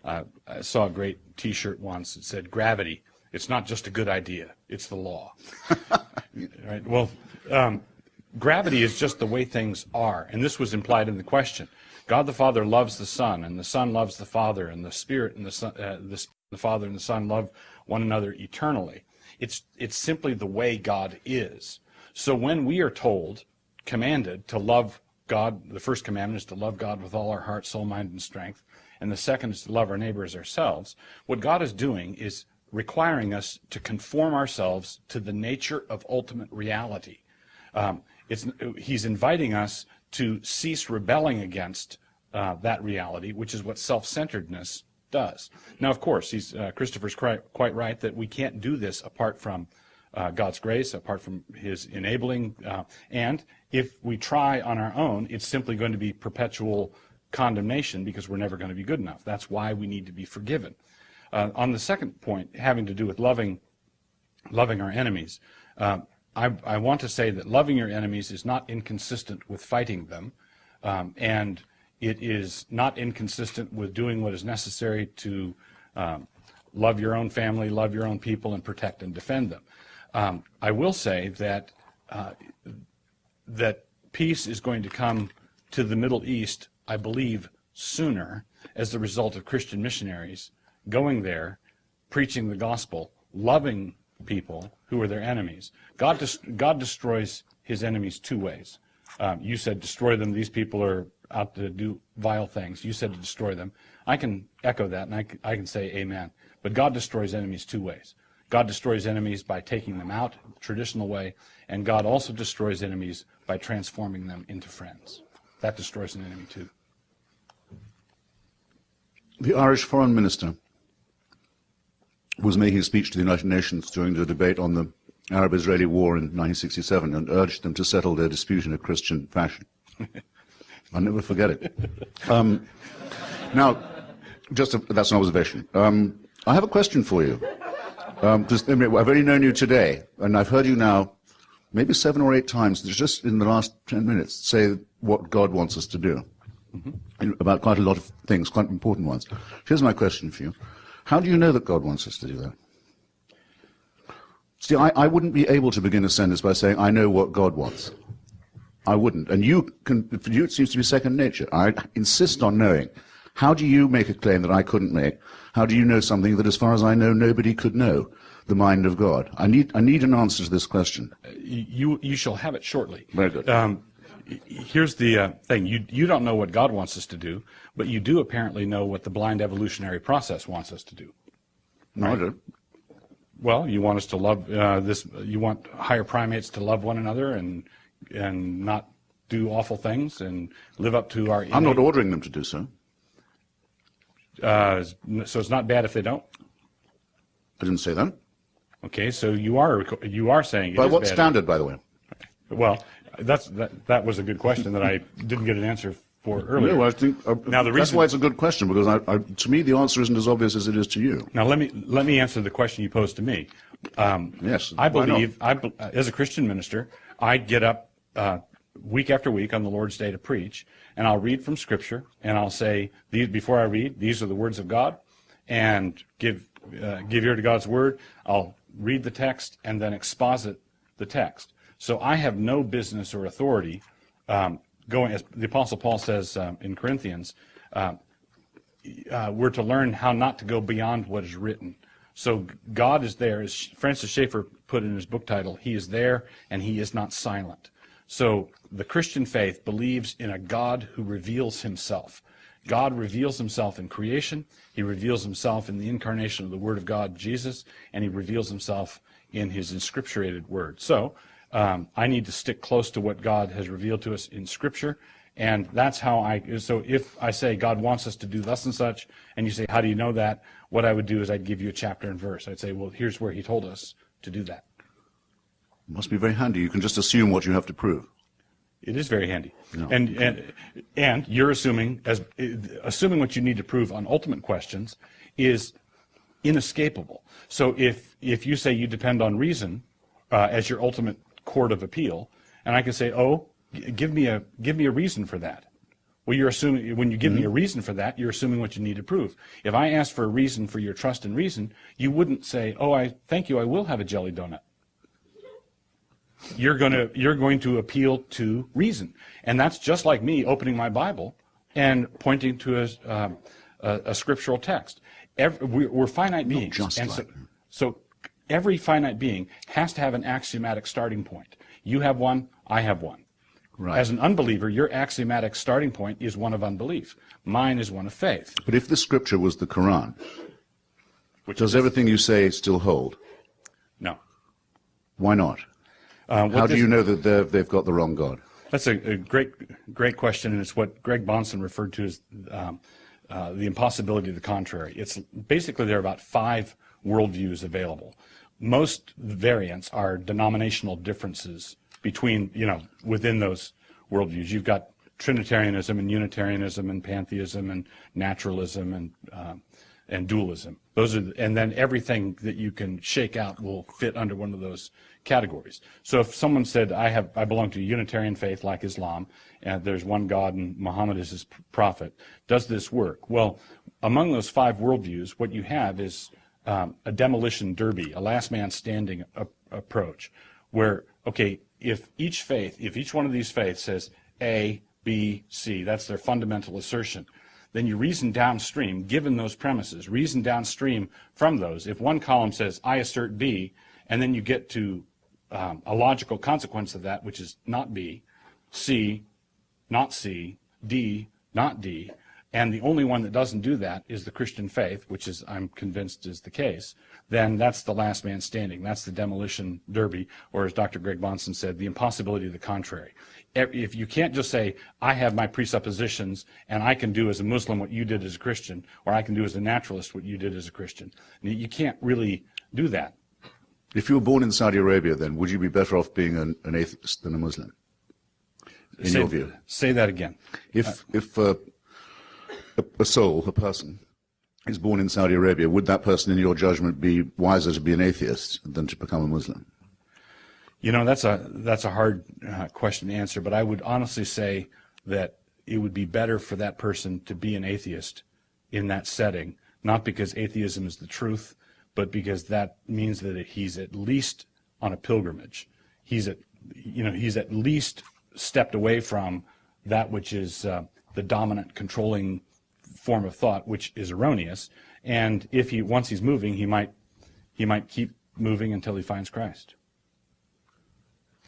I saw a great T-shirt once that said, "Gravity It's not just a good idea. It's the law. Right? Well, gravity is just the way things are, and this was implied in the question. God the Father loves the Son, and the Son loves the Father, and the Spirit and the Son, the Father and the Son love one another eternally. It's simply the way God is. So when we are told, commanded to love God, the first commandment is to love God with all our heart, soul, mind, and strength, and the second is to love our neighbor as ourselves. What God is doing is requiring us to conform ourselves to the nature of ultimate reality. He's inviting us to cease rebelling against that reality, which is what self-centeredness does. Now, of course, Christopher's quite right that we can't do this apart from God's grace, apart from his enabling, and if we try on our own, it's simply going to be perpetual condemnation because we're never going to be good enough. That's why we need to be forgiven. On the second point, having to do with loving our enemies, I want to say that loving your enemies is not inconsistent with fighting them, and it is not inconsistent with doing what is necessary to love your own family, love your own people, and protect and defend them. I will say that that peace is going to come to the Middle East, I believe, sooner as the result of Christian missionaries going there, preaching the gospel, loving people who are their enemies. God destroys his enemies two ways. You said destroy them. These people are out to do vile things. You said to destroy them. I can echo that, and I can say amen. But God destroys enemies two ways. God destroys enemies by taking them out, the traditional way, and God also destroys enemies by transforming them into friends. That destroys an enemy too. The Irish foreign minister was making a speech to the United Nations during the debate on the Arab-Israeli war in 1967 and urged them to settle their dispute in a Christian fashion. I'll never forget it. Now, that's an observation. I have a question for you. I've only known you today, and I've heard you now maybe 7 or 8 times, just in the last 10 minutes, say what God wants us to do about quite a lot of things, quite important ones. Here's my question for you. How do you know that God wants us to do that? See, I wouldn't be able to begin a sentence by saying, I know what God wants. I wouldn't. And for you, it seems to be second nature. I insist on knowing. How do you make a claim that I couldn't make? How do you know something that, as far as I know, nobody could know? The mind of God. I need an answer to this question. You shall have it shortly. Very good. Here's the thing. You don't know what God wants us to do, but you do apparently know what the blind evolutionary process wants us to do. No, I don't. Well, you want us to love this. You want higher primates to love one another and not do awful things and live up to our. I'm not ordering them to do so. So it's not bad if they don't. I didn't say that. Okay, so you are saying it By is what bad. standard, by the way? Well, that was a good question that I didn't get an answer for earlier. No, I think Now, the that's reason- why it's a good question, because to me the answer isn't as obvious as it is to you. Now let me answer the question you posed to me. Yes, I why not? believe as a Christian minister, I get up week after week on the Lord's Day to preach, and I'll read from Scripture, and I'll say before I read, these are the words of God, and give ear to God's word. I'll read the text and then exposit the text. So I have no business or authority going, as the Apostle Paul says in Corinthians, we're to learn how not to go beyond what is written. So God is there, as Francis Schaeffer put in his book title, he is there and he is not silent. So the Christian faith believes in a God who reveals himself. God reveals himself in creation, he reveals himself in the incarnation of the Word of God, Jesus, and he reveals himself in his inscripturated word. So I need to stick close to what God has revealed to us in Scripture, and that's how so if I say God wants us to do thus and such, and you say, how do you know that? What I would do is I'd give you a chapter and verse. I'd say, well, here's where he told us to do that. It must be very handy. You can just assume what you have to prove. It is very handy. No. And you're assuming what you need to prove on ultimate questions is inescapable. So if you say you depend on reason as your ultimate court of appeal, and I can say, oh, give me a reason for that. Well, you're assuming, when you give me a reason for that, you're assuming what you need to prove. If I asked for a reason for your trust and reason, you wouldn't say, oh, thank you, I will have a jelly donut. You're going to appeal to reason. And that's just like me opening my Bible and pointing to a scriptural text. We're finite beings. So every finite being has to have an axiomatic starting point. You have one, I have one. Right. As an unbeliever, your axiomatic starting point is one of unbelief. Mine is one of faith. But if the scripture was the Qur'an, does is, everything you say still hold? No. Why not? How do you know that they've got the wrong God? That's a great question, and it's what Greg Bahnsen referred to as the impossibility of the contrary. It's basically there are about 5 worldviews available. Most variants are denominational differences between, within those worldviews. You've got Trinitarianism and Unitarianism and pantheism and naturalism and dualism. And then everything that you can shake out will fit under one of those categories. So if someone said, I belong to a Unitarian faith like Islam, and there's one God and Muhammad is his prophet, does this work? Well, among those 5 worldviews, what you have is a demolition derby, a last man standing approach, where, okay, if each one of these faiths says A, B, C, that's their fundamental assertion, then you reason downstream, given those premises, reason downstream from those. If one column says, I assert B, and then you get to a logical consequence of that, which is not B, C, not C, D, not D, and the only one that doesn't do that is the Christian faith, which is, I'm convinced, is the case, then that's the last man standing. That's the demolition derby, or as Dr. Greg Bahnsen said, the impossibility of the contrary. If you can't just say, I have my presuppositions, and I can do as a Muslim what you did as a Christian, or I can do as a naturalist what you did as a Christian, you can't really do that. If you were born in Saudi Arabia, then, would you be better off being an atheist than a Muslim, in your view? Say that again. If a soul, a person, is born in Saudi Arabia, would that person, in your judgment, be wiser to be an atheist than to become a Muslim? That's a hard question to answer, but I would honestly say that it would be better for that person to be an atheist in that setting, not because atheism is the truth, but because that means that he's at least on a pilgrimage. He's at least stepped away from that which is the dominant, controlling form of thought, which is erroneous. And if once he's moving, he might keep moving until he finds Christ.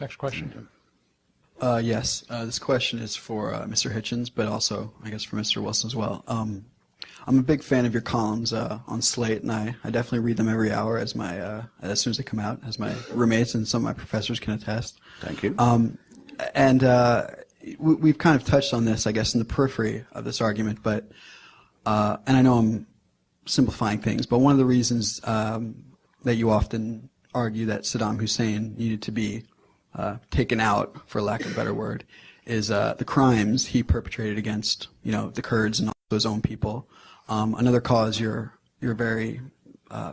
Next question. Yes, this question is for Mr. Hitchens, but also, I guess, for Mr. Wilson as well. I'm a big fan of your columns on Slate, and I definitely read them every hour as soon as they come out, as my roommates and some of my professors can attest. Thank you. We've kind of touched on this, I guess, in the periphery of this argument, but and I know I'm simplifying things, but one of the reasons that you often argue that Saddam Hussein needed to be taken out, for lack of a better word, is the crimes he perpetrated against, the Kurds and also his own people. Another cause you're very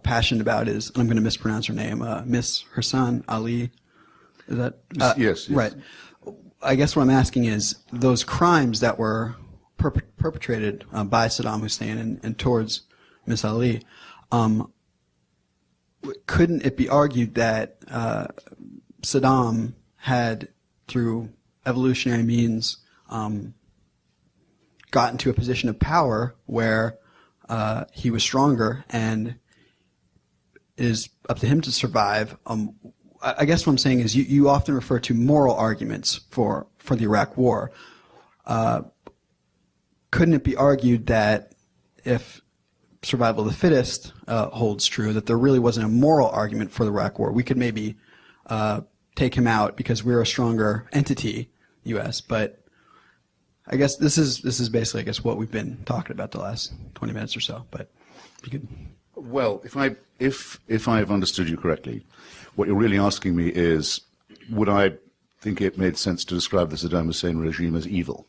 passionate about is, and I'm going to mispronounce her name, Miss Hassan Ali. Is that yes. Right? I guess what I'm asking is, those crimes that were perpetrated by Saddam Hussein and towards Miss Ali, couldn't it be argued that Saddam had, through evolutionary means, gotten to a position of power where he was stronger, and it is up to him to survive? I guess what I'm saying is, you often refer to moral arguments for the Iraq War. Couldn't it be argued that if survival of the fittest holds true, that there really wasn't a moral argument for the Iraq War? We could maybe take him out because we're a stronger entity, U.S., but I guess this is basically, I guess, what we've been talking about the last 20 minutes or so. But if you could. Well, if I've understood you correctly, what you're really asking me is, would I think it made sense to describe the Saddam Hussein regime as evil?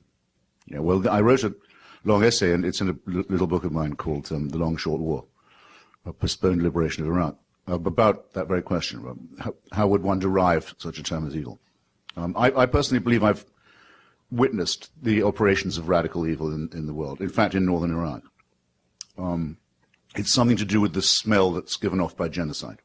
Well, I wrote a long essay, and it's in a little book of mine called The Long Short War, a postponed liberation of Iraq, about that very question. How would one derive such a term as evil? I personally believe I've witnessed the operations of radical evil in the world, in fact, in northern Iraq. It's something to do with the smell that's given off by genocide,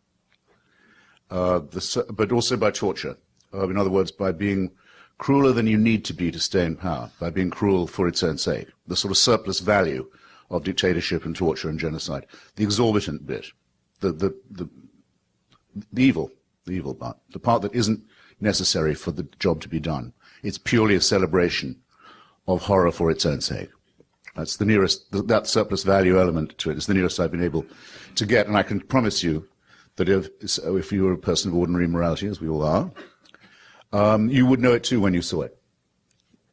but also by torture. In other words, by being crueler than you need to be to stay in power, by being cruel for its own sake. The sort of surplus value of dictatorship and torture and genocide. The exorbitant bit. The evil part. The part that isn't necessary for the job to be done. It's purely a celebration of horror for its own sake. That's the nearest, that surplus value element to it is the nearest I've been able to get. And I can promise you that if you were a person of ordinary morality, as we all are, you would know it too when you saw it.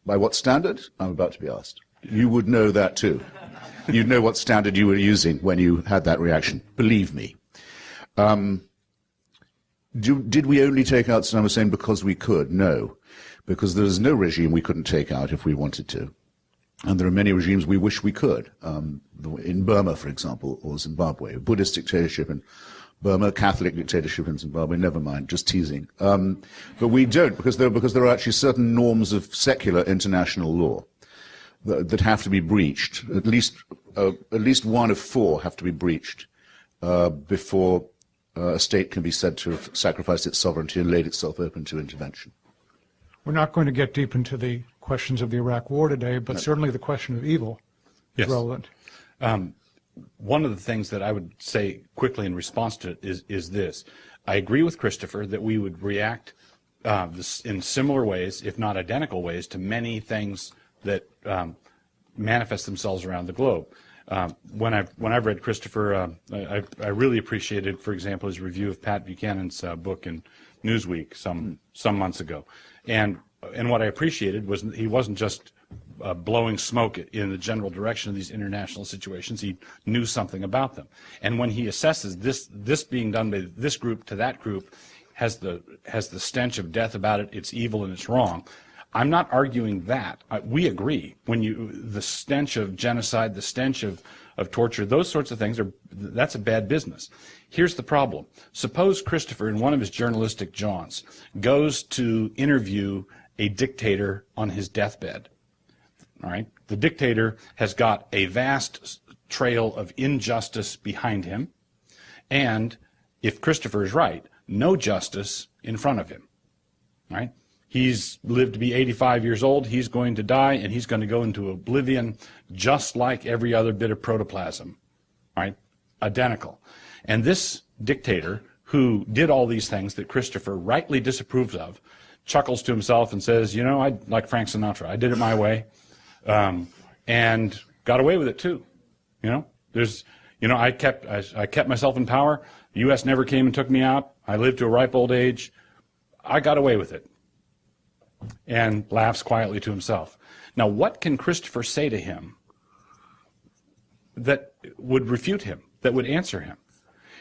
By what standard? I'm about to be asked. You would know that too. You'd know what standard you were using when you had that reaction. Believe me. Did we only take out Saddam Hussein because we could? No. Because there is no regime we couldn't take out if we wanted to. And there are many regimes we wish we could. In Burma, for example, or Zimbabwe, a Buddhist dictatorship in Burma, Catholic dictatorship in Zimbabwe, never mind, just teasing. But we don't, because there are actually certain norms of secular international law that have to be breached. At least one of four have to be breached before a state can be said to have sacrificed its sovereignty and laid itself open to intervention. We're not going to get deep into the questions of the Iraq War today, but certainly the question of evil is relevant. One of the things that I would say quickly in response to it is this. I agree with Christopher that we would react in similar ways, if not identical ways, to many things that manifest themselves around the globe. When I've read Christopher, I really appreciated, for example, his review of Pat Buchanan's book in Newsweek some months ago. And what I appreciated was he wasn't just blowing smoke in the general direction of these international situations. He knew something about them. And when he assesses this being done by this group to that group has the stench of death about it, it's evil and it's wrong. I'm not arguing that. We agree. The stench of genocide, the stench of torture, those sorts of things, that's a bad business. Here's the problem. Suppose Christopher, in one of his journalistic jaunts, goes to interview a dictator on his deathbed. All right? The dictator has got a vast trail of injustice behind him, and if Christopher is right, no justice in front of him. All right? He's lived to be 85 years old, he's going to die, and he's going to go into oblivion just like every other bit of protoplasm, right? Identical. And this dictator, who did all these things that Christopher rightly disapproves of, chuckles to himself and says, you know, I like Frank Sinatra, I did it my way, and got away with it too. You know, I kept myself in power, the U.S. never came and took me out, I lived to a ripe old age, I got away with it. And laughs quietly to himself. Now, what can Christopher say to him that would refute him, that would answer him?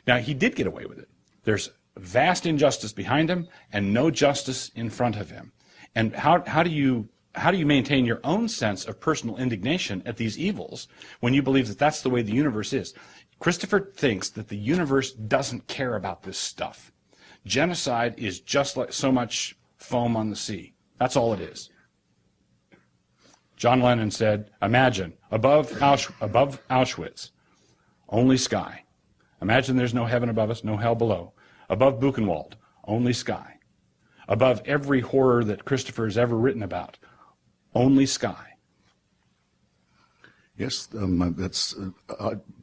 Now, he did get away with it. There's vast injustice behind him and no justice in front of him. And how do you maintain your own sense of personal indignation at these evils when you believe that that's the way the universe is? Christopher thinks that the universe doesn't care about this stuff. Genocide is just like so much foam on the sea. That's all it is. John Lennon said, imagine, above Auschwitz, only sky. Imagine there's no heaven above us, no hell below. Above Buchenwald, only sky. Above every horror that Christopher has ever written about, only sky. Yes, that's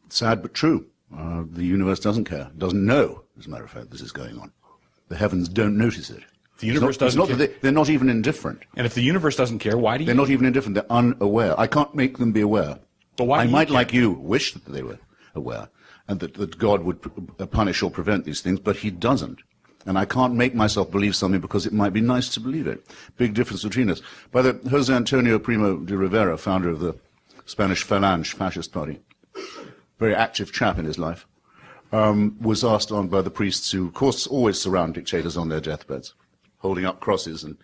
sad but true. The universe doesn't care, doesn't know, as a matter of fact, this is going on. The heavens don't notice it. The universe doesn't care. They're not even indifferent. And if the universe doesn't care, why do you? They're not even indifferent. They're unaware. I can't make them be aware. But why? I might, like you, wish that they were aware, and that God would punish or prevent these things, but He doesn't. And I can't make myself believe something because it might be nice to believe it. Big difference between us. By the Jose Antonio Primo de Rivera, founder of the Spanish Falange fascist party, very active chap in his life, was asked on by the priests who, of course, always surround dictators on their deathbeds, holding up crosses and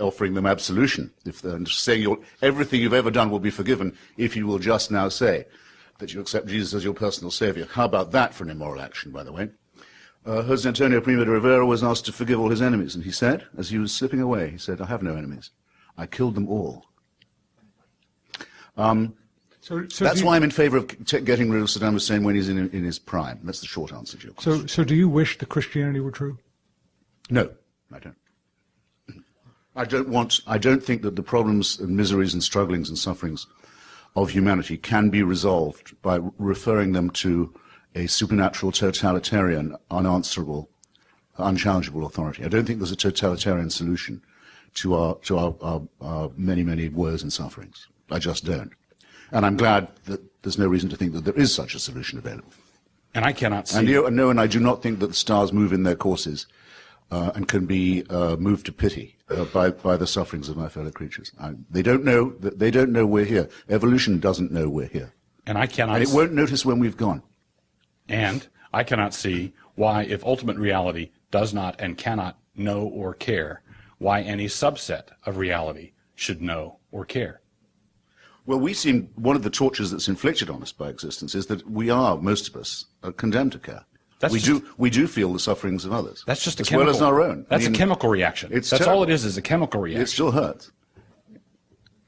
offering them absolution, and saying everything you've ever done will be forgiven if you will just now say that you accept Jesus as your personal savior. How about that for an immoral action, by the way? Jose Antonio Primo de Rivera was asked to forgive all his enemies, and he said, as he was slipping away, he said, I have no enemies. I killed them all. So That's why I'm in favor of getting rid of Saddam Hussein when he's in his prime. That's the short answer to your question. So do you wish that Christianity were true? No, I don't. I don't think that the problems and miseries and strugglings and sufferings of humanity can be resolved by referring them to a supernatural, totalitarian, unanswerable, unchallengeable authority. I don't think there's a totalitarian solution to our many, many woes and sufferings. I just don't. And I'm glad that there's no reason to think that there is such a solution available. And I cannot see. And I do not think that the stars move in their courses and can be moved to pity by the sufferings of my fellow creatures. They don't know we're here. Evolution doesn't know we're here. And I cannot. And it won't notice when we've gone. And I cannot see why, if ultimate reality does not and cannot know or care, why any subset of reality should know or care. Well, one of the tortures that's inflicted on us by existence is that we are, most of us, condemned to care. We do feel the sufferings of others. That's just a as chemical. well as our own. That's a chemical reaction. That's terrible. all it is a chemical reaction. It still hurts.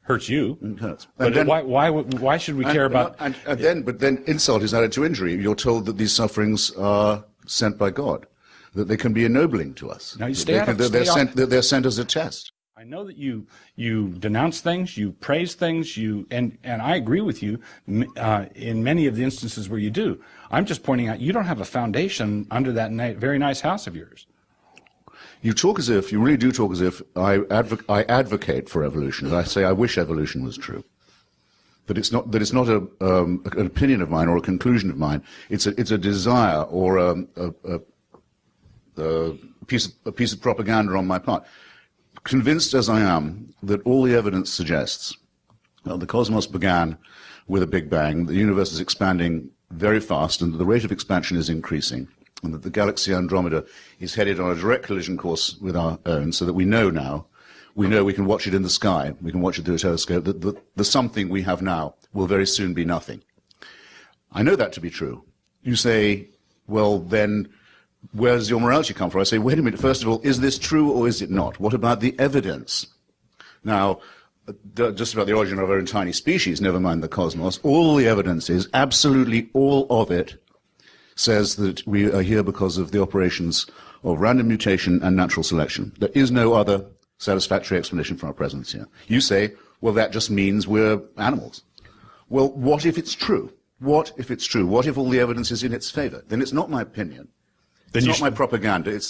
Hurts you. It hurts. But then, why should we care about? But then insult is added to injury. You're told that these sufferings are sent by God, that they can be ennobling to us. Now you they're sent as a test. I know that you denounce things, you praise things, and I agree with you in many of the instances where you do. I'm just pointing out you don't have a foundation under that very nice house of yours. You really do talk as if I advocate for evolution. I say I wish evolution was true. That it's not an opinion of mine or a conclusion of mine. It's a desire or a piece of propaganda on my part. Convinced as I am that all the evidence suggests that the cosmos began with a Big Bang, the universe is expanding very fast, and the rate of expansion is increasing, and that the galaxy Andromeda is headed on a direct collision course with our own, so that we know we can watch it in the sky, we can watch it through a telescope, that the something we have now will very soon be nothing. I know that to be true. You say, well, then, where does your morality come from? I say, wait a minute, first of all, is this true or is it not? What about the evidence? Now, just about the origin of our own tiny species, never mind the cosmos, all the evidence is, absolutely all of it, says that we are here because of the operations of random mutation and natural selection. There is no other satisfactory explanation for our presence here. You say, well, that just means we're animals. Well, what if it's true? What if it's true? What if all the evidence is in its favor? Then it's not my opinion. It's not my propaganda.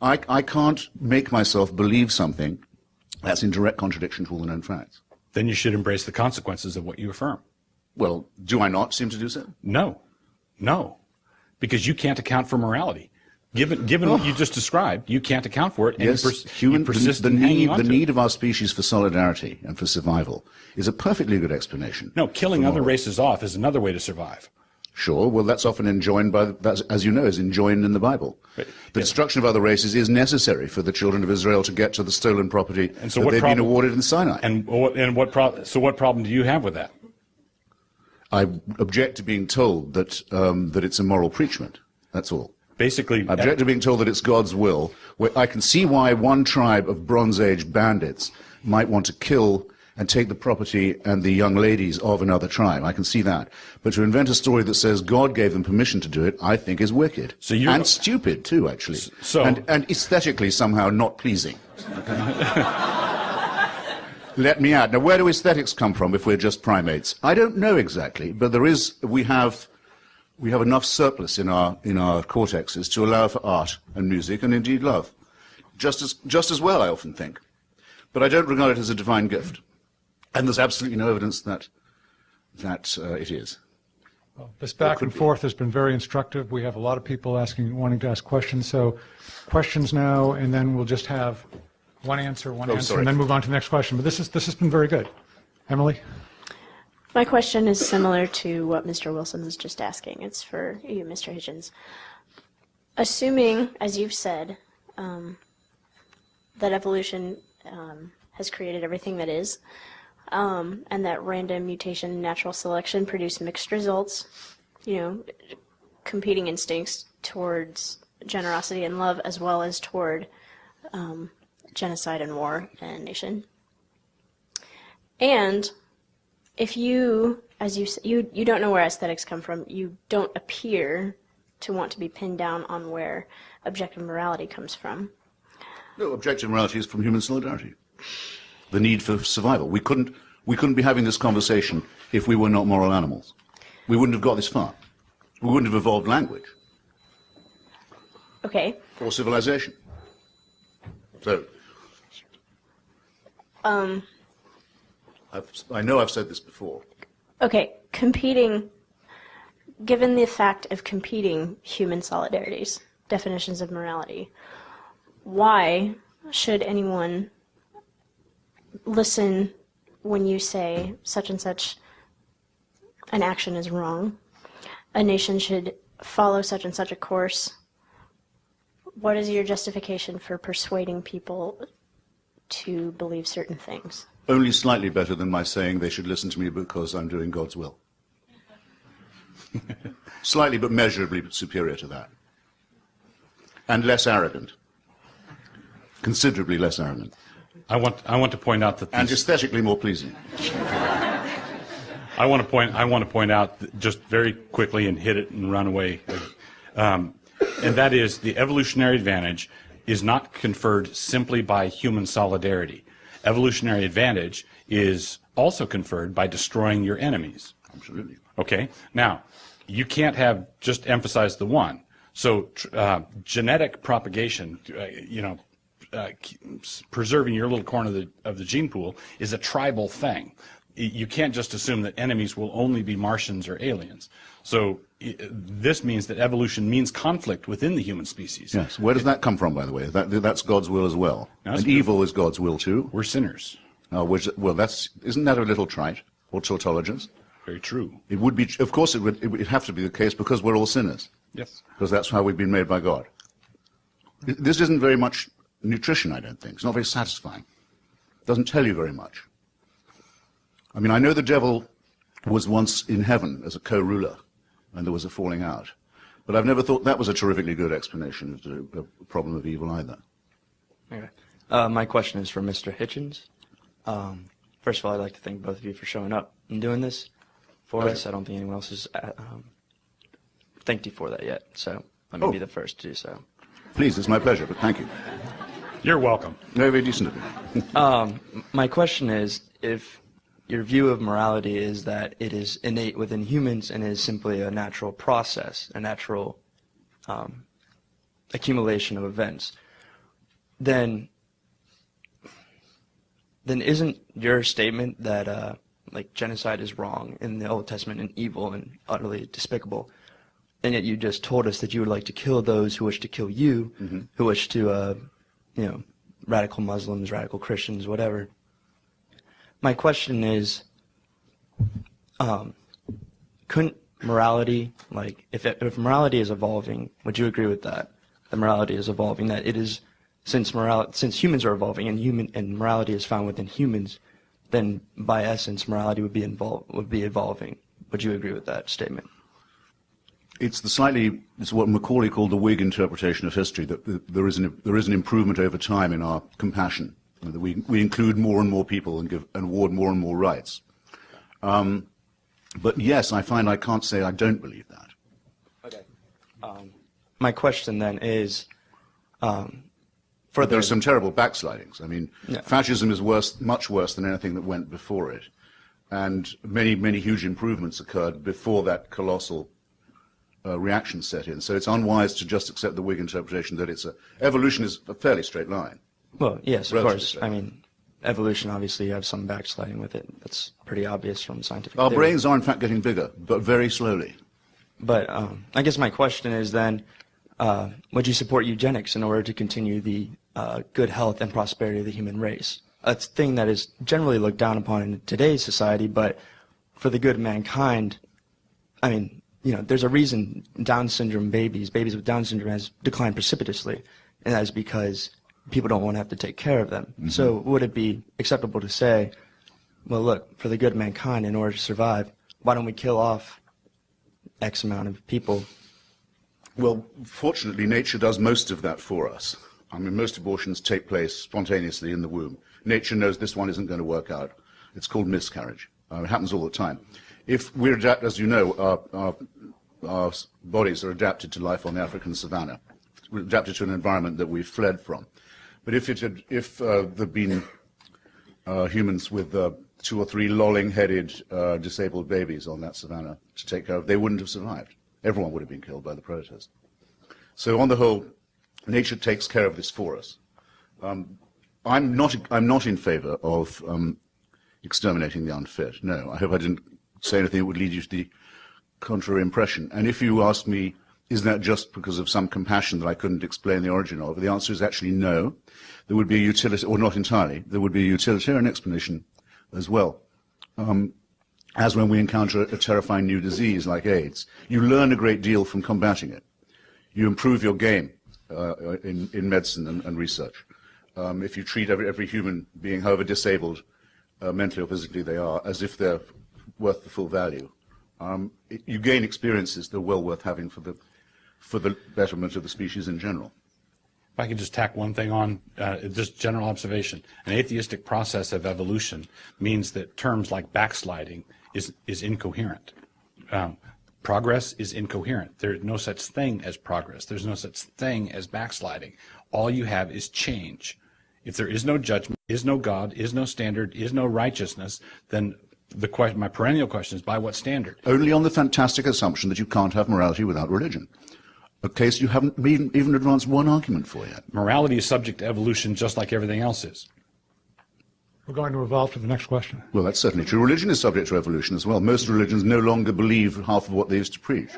I can't make myself believe something that's in direct contradiction to all the known facts. Then you should embrace the consequences of what you affirm. Well, do I not seem to do so? No, because you can't account for morality. Given what you just described, you can't account for it, and yes, you persist in hanging on to it. The need of our species for solidarity and for survival is a perfectly good explanation. No, killing other races off is another way to survive. Sure, well, that's often enjoined as you know, is enjoined in the Bible. Right. The destruction of other races is necessary for the children of Israel to get to the stolen property and so that they've been awarded in Sinai. So what problem do you have with that? I object to being told that it's a moral preachment. That's all. Basically, I object to being told that it's God's will. I can see why one tribe of Bronze Age bandits might want to kill and take the property and the young ladies of another tribe. I can see that. But to invent a story that says God gave them permission to do it, I think is wicked. And stupid, too, actually. And aesthetically somehow not pleasing. Let me add. Now, where do aesthetics come from if we're just primates? I don't know exactly, but we have enough surplus in our cortexes to allow for art and music and indeed love. Just as well, I often think. But I don't regard it as a divine gift. And there's absolutely no evidence that it is. Well, this back and forth has been very instructive. We have a lot of people wanting to ask questions. So questions now, and then we'll just have one answer, and then move on to the next question. But this has been very good. Emily? My question is similar to what Mr. Wilson was just asking. It's for you, Mr. Hitchens. Assuming, as you've said, that evolution has created everything that is, and that random mutation and natural selection produce mixed results, competing instincts towards generosity and love as well as toward genocide and war and nation. And if you, as you don't know where aesthetics come from, you don't appear to want to be pinned down on where objective morality comes from. No, objective morality is from human solidarity. The need for survival. We couldn't be having this conversation if we were not moral animals. We wouldn't have got this far. We wouldn't have evolved language. Okay. Or civilization. So, I know I've said this before. Okay, given the fact of competing human solidarities, definitions of morality, why should anyone listen when you say such and such an action is wrong? A nation should follow such and such a course. What is your justification for persuading people to believe certain things? Only slightly better than my saying they should listen to me because I'm doing God's will. Slightly but measurably superior to that. And less arrogant. Considerably less arrogant. I want to point out that and aesthetically more pleasing. I want to point out just very quickly and hit it and run away. And that is the evolutionary advantage is not conferred simply by human solidarity. Evolutionary advantage is also conferred by destroying your enemies. Absolutely. Okay? Now, you can't have just emphasize the one. So genetic propagation, preserving your little corner of the gene pool is a tribal thing. You can't just assume that enemies will only be Martians or aliens. So this means that evolution means conflict within the human species. Yes. Where does that come from, by the way? That's God's will as well. And evil is God's will too. We're sinners. Well, isn't that a little trite or tautologist? Very true. It would be, of course, it would have to be the case because we're all sinners. Yes. Because that's how we've been made by God. This isn't very much nutrition, I don't think. It's not very satisfying. It doesn't tell you very much. I mean, I know the devil was once in heaven as a co-ruler, and there was a falling out. But I've never thought that was a terrifically good explanation of the problem of evil either. Okay. My question is for Mr. Hitchens. First of all, I'd like to thank both of you for showing up and doing this for us. I don't think anyone else has thanked you for that yet, so let me be the first to do so. Please, it's my pleasure, but thank you. You're welcome. Very, very decent of you. My question is, if your view of morality is that it is innate within humans and is simply a natural process, a natural accumulation of events, then isn't your statement that like genocide is wrong in the Old Testament and evil and utterly despicable, and yet you just told us that you would like to kill those who wish to kill you, who wish to, radical Muslims, radical Christians, whatever. My question is, couldn't morality, like, if morality is evolving, would you agree with that? That morality is evolving, that it is, since humans are evolving and morality is found within humans, then by essence morality would be evolving. Would you agree with that statement? It's what Macaulay called the Whig interpretation of history, that there is an improvement over time in our compassion. That we include more and more people and award more and more rights. But yes, I find I can't say I don't believe that. Okay. My question then is, there are some terrible backslidings. I mean, fascism is much worse than anything that went before it, and many, many huge improvements occurred before that colossal reaction set in. So it's unwise to just accept the Whig interpretation that evolution is a fairly straight line. Well, yes, of course. I mean, evolution, obviously, you have some backsliding with it. That's pretty obvious from scientific Our theory. brains are, in fact, getting bigger, but very slowly. But I guess my question is then, would you support eugenics in order to continue the good health and prosperity of the human race? A thing that is generally looked down upon in today's society, but for the good of mankind, I mean, there's a reason Down syndrome babies with Down syndrome has declined precipitously, and that is because people don't want to have to take care of them. Mm-hmm. So would it be acceptable to say, well, look, for the good of mankind, in order to survive, why don't we kill off X amount of people? Well, fortunately, nature does most of that for us. I mean, most abortions take place spontaneously in the womb. Nature knows this one isn't going to work out. It's called miscarriage. It happens all the time. If we're adapted, as you know, our bodies are adapted to life on the African savannah. We're adapted to an environment that we've fled from. But if there'd been humans with 2 or 3 lolling-headed disabled babies on that savannah to take care of, they wouldn't have survived. Everyone would have been killed by the predators. So on the whole, nature takes care of this for us. I'm not in favor of exterminating the unfit. No, I hope I didn't say anything that would lead you to the contrary impression. And if you ask me, is that just because of some compassion that I couldn't explain the origin of, the answer is actually no. There would be a utility, or not entirely, there would be a utilitarian explanation as well. As when we encounter a terrifying new disease like AIDS, you learn a great deal from combating it. You improve your game in medicine and research. If you treat every human being, however disabled mentally or physically they are, as if they're worth the full value, you gain experiences that are well worth having for the betterment of the species in general. If I could just tack one thing on, just general observation. An atheistic process of evolution means that terms like backsliding is incoherent. Progress is incoherent. There's no such thing as progress. There's no such thing as backsliding. All you have is change. If there is no judgment, is no God, is no standard, is no righteousness, then my perennial question is, by what standard? Only on the fantastic assumption that you can't have morality without religion. A case you haven't even advanced one argument for yet. Morality is subject to evolution just like everything else is. We're going to evolve to the next question. Well, that's certainly true. Religion is subject to evolution as well. Most religions no longer believe half of what they used to preach.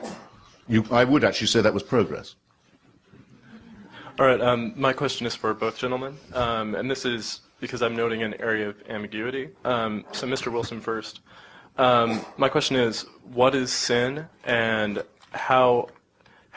I would actually say that was progress. All right, my question is for both gentlemen, and this is because I'm noting an area of ambiguity. So Mr. Wilson first. My question is, what is sin, and how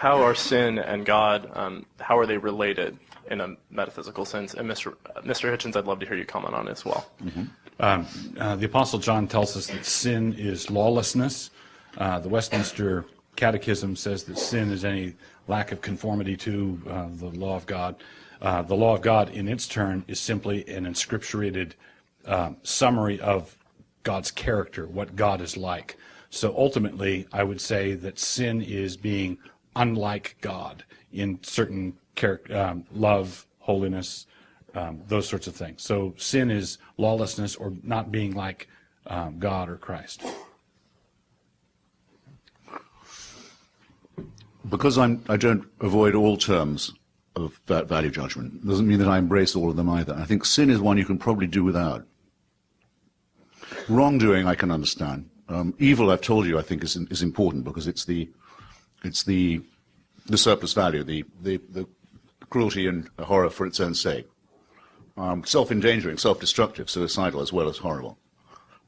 are sin and God, how are they related in a metaphysical sense? And Mr. Hitchens, I'd love to hear you comment on it as well. Mm-hmm. The Apostle John tells us that sin is lawlessness. The Westminster Catechism says that sin is any lack of conformity to the law of God. The law of God, in its turn, is simply an inscripturated summary of God's character, what God is like. So ultimately, I would say that sin is being unlike God in certain love, holiness, those sorts of things. So sin is lawlessness or not being like God or Christ. Because I don't avoid all terms of that value judgment, doesn't mean that I embrace all of them either. I think sin is one you can probably do without. Wrongdoing I can understand. Evil, I've told you, I think is important because it's the surplus value, the cruelty and horror for its own sake. Self-endangering, self-destructive, suicidal as well as horrible.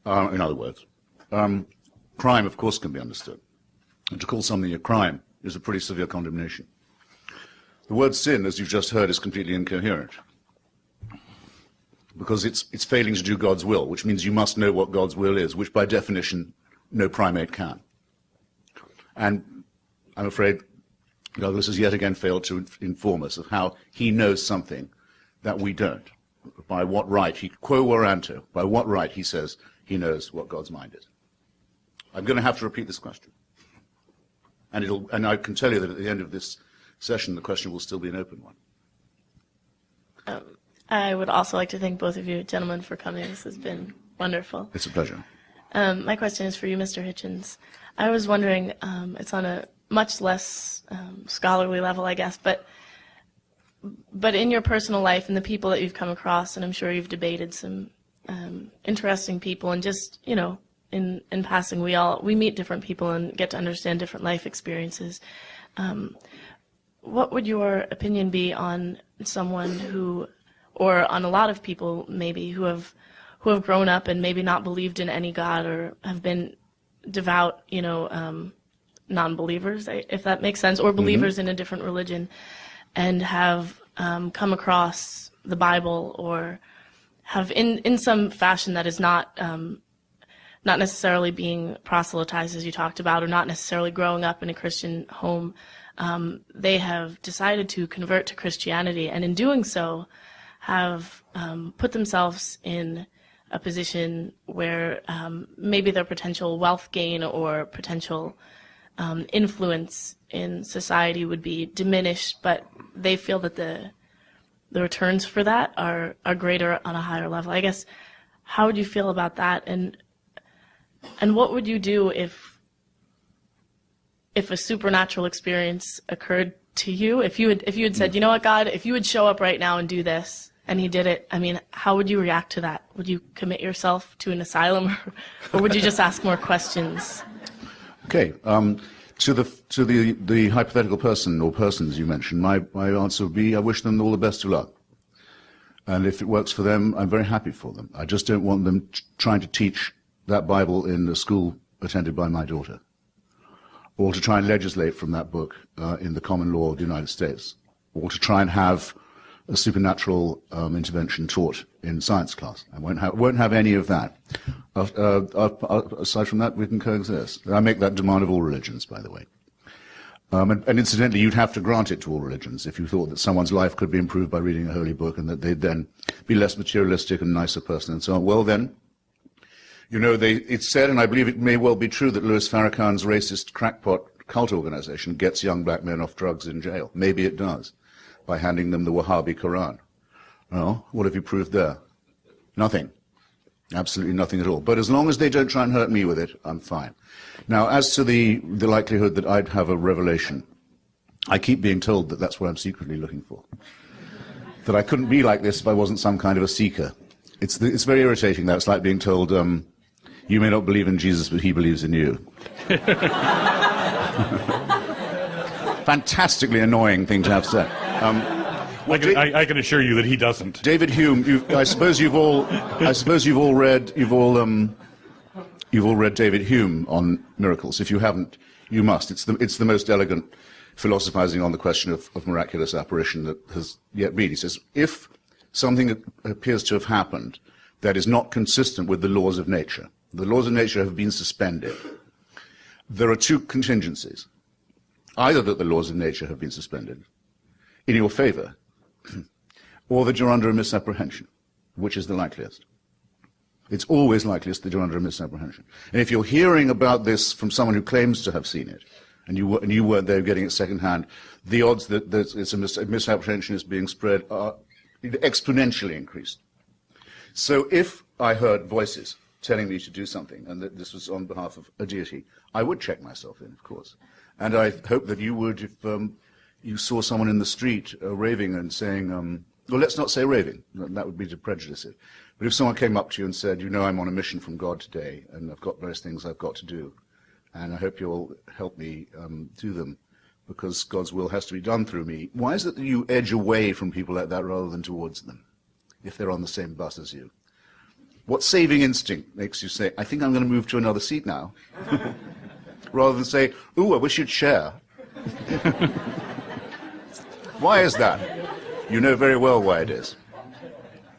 In other words, crime, of course, can be understood. And to call something a crime is a pretty severe condemnation. The word sin, as you've just heard, is completely incoherent because it's failing to do God's will, which means you must know what God's will is, which by definition no primate can. And I'm afraid Douglas has yet again failed to inform us of how he knows something that we don't. By what right, quo warranto, by what right he says he knows what God's mind is. I'm going to have to repeat this question. And I can tell you that at the end of this session, the question will still be an open one. I would also like to thank both of you gentlemen for coming. This has been wonderful. It's a pleasure. My question is for you, Mr. Hitchens. I was wondering, it's on a much less scholarly level, I guess, but in your personal life and the people that you've come across, and I'm sure you've debated some interesting people, and just, you know, in passing, we meet different people and get to understand different life experiences. What would your opinion be on someone who, or on a lot of people maybe, who have grown up and maybe not believed in any God or have been devout, you know, non-believers, if that makes sense, or believers in a different religion, and have come across the Bible or have in some fashion that is not necessarily being proselytized, as you talked about, or not necessarily growing up in a Christian home, they have decided to convert to Christianity, and in doing so have put themselves in a position where maybe their potential wealth gain or potential influence in society would be diminished, but they feel that the returns for that are greater on a higher level. I guess, how would you feel about that? And what would you do if a supernatural experience occurred to you? If you had said, you know what, God, if you would show up right now and do this, and he did it, I mean, how would you react to that? Would you commit yourself to an asylum, or would you just ask more questions? Okay. To the hypothetical person or persons you mentioned, my answer would be, I wish them all the best of luck. And if it works for them, I'm very happy for them. I just don't want them trying to teach that Bible in the school attended by my daughter, or to try and legislate from that book in the common law of the United States, or to try and have a supernatural intervention taught in science class. I won't have any of that. Aside from that, we can coexist. I make that demand of all religions, by the way. And incidentally, you'd have to grant it to all religions if you thought that someone's life could be improved by reading a holy book and that they'd then be less materialistic and nicer person and so on. Well then, you know, it's said, and I believe it may well be true, that Louis Farrakhan's racist crackpot cult organization gets young black men off drugs in jail. Maybe it does, by handing them the Wahhabi Qur'an. Well, what have you proved there? Nothing. Absolutely nothing at all. But as long as they don't try and hurt me with it, I'm fine. Now, as to the likelihood that I'd have a revelation, I keep being told that that's what I'm secretly looking for. That I couldn't be like this if I wasn't some kind of a seeker. It's very irritating, that. It's like being told, you may not believe in Jesus, but he believes in you. Fantastically annoying thing to have said. I can assure you that he doesn't. David Hume, I suppose you've all read David Hume on miracles. If you haven't, you must. It's the most elegant philosophizing on the question of miraculous apparition that has yet been. He says, if something appears to have happened that is not consistent with the laws of nature, the laws of nature have been suspended, there are two contingencies. Either that the laws of nature have been suspended in your favor, or that you're under a misapprehension. Which is the likeliest? It's always likeliest that you're under a misapprehension. And if you're hearing about this from someone who claims to have seen it, and you weren't there getting it secondhand, the odds that it's a misapprehension is being spread are exponentially increased. So if I heard voices telling me to do something, and that this was on behalf of a deity, I would check myself in, of course. And I hope that you would if you saw someone in the street raving and saying, well, let's not say raving, that would be to prejudice it. But if someone came up to you and said, you know, I'm on a mission from God today, and I've got various things I've got to do, and I hope you'll help me do them, because God's will has to be done through me. Why is it that you edge away from people like that rather than towards them, if they're on the same bus as you? What saving instinct makes you say, I think I'm going to move to another seat now, rather than say, ooh, I wish you'd share? Why is that? You know very well why it is.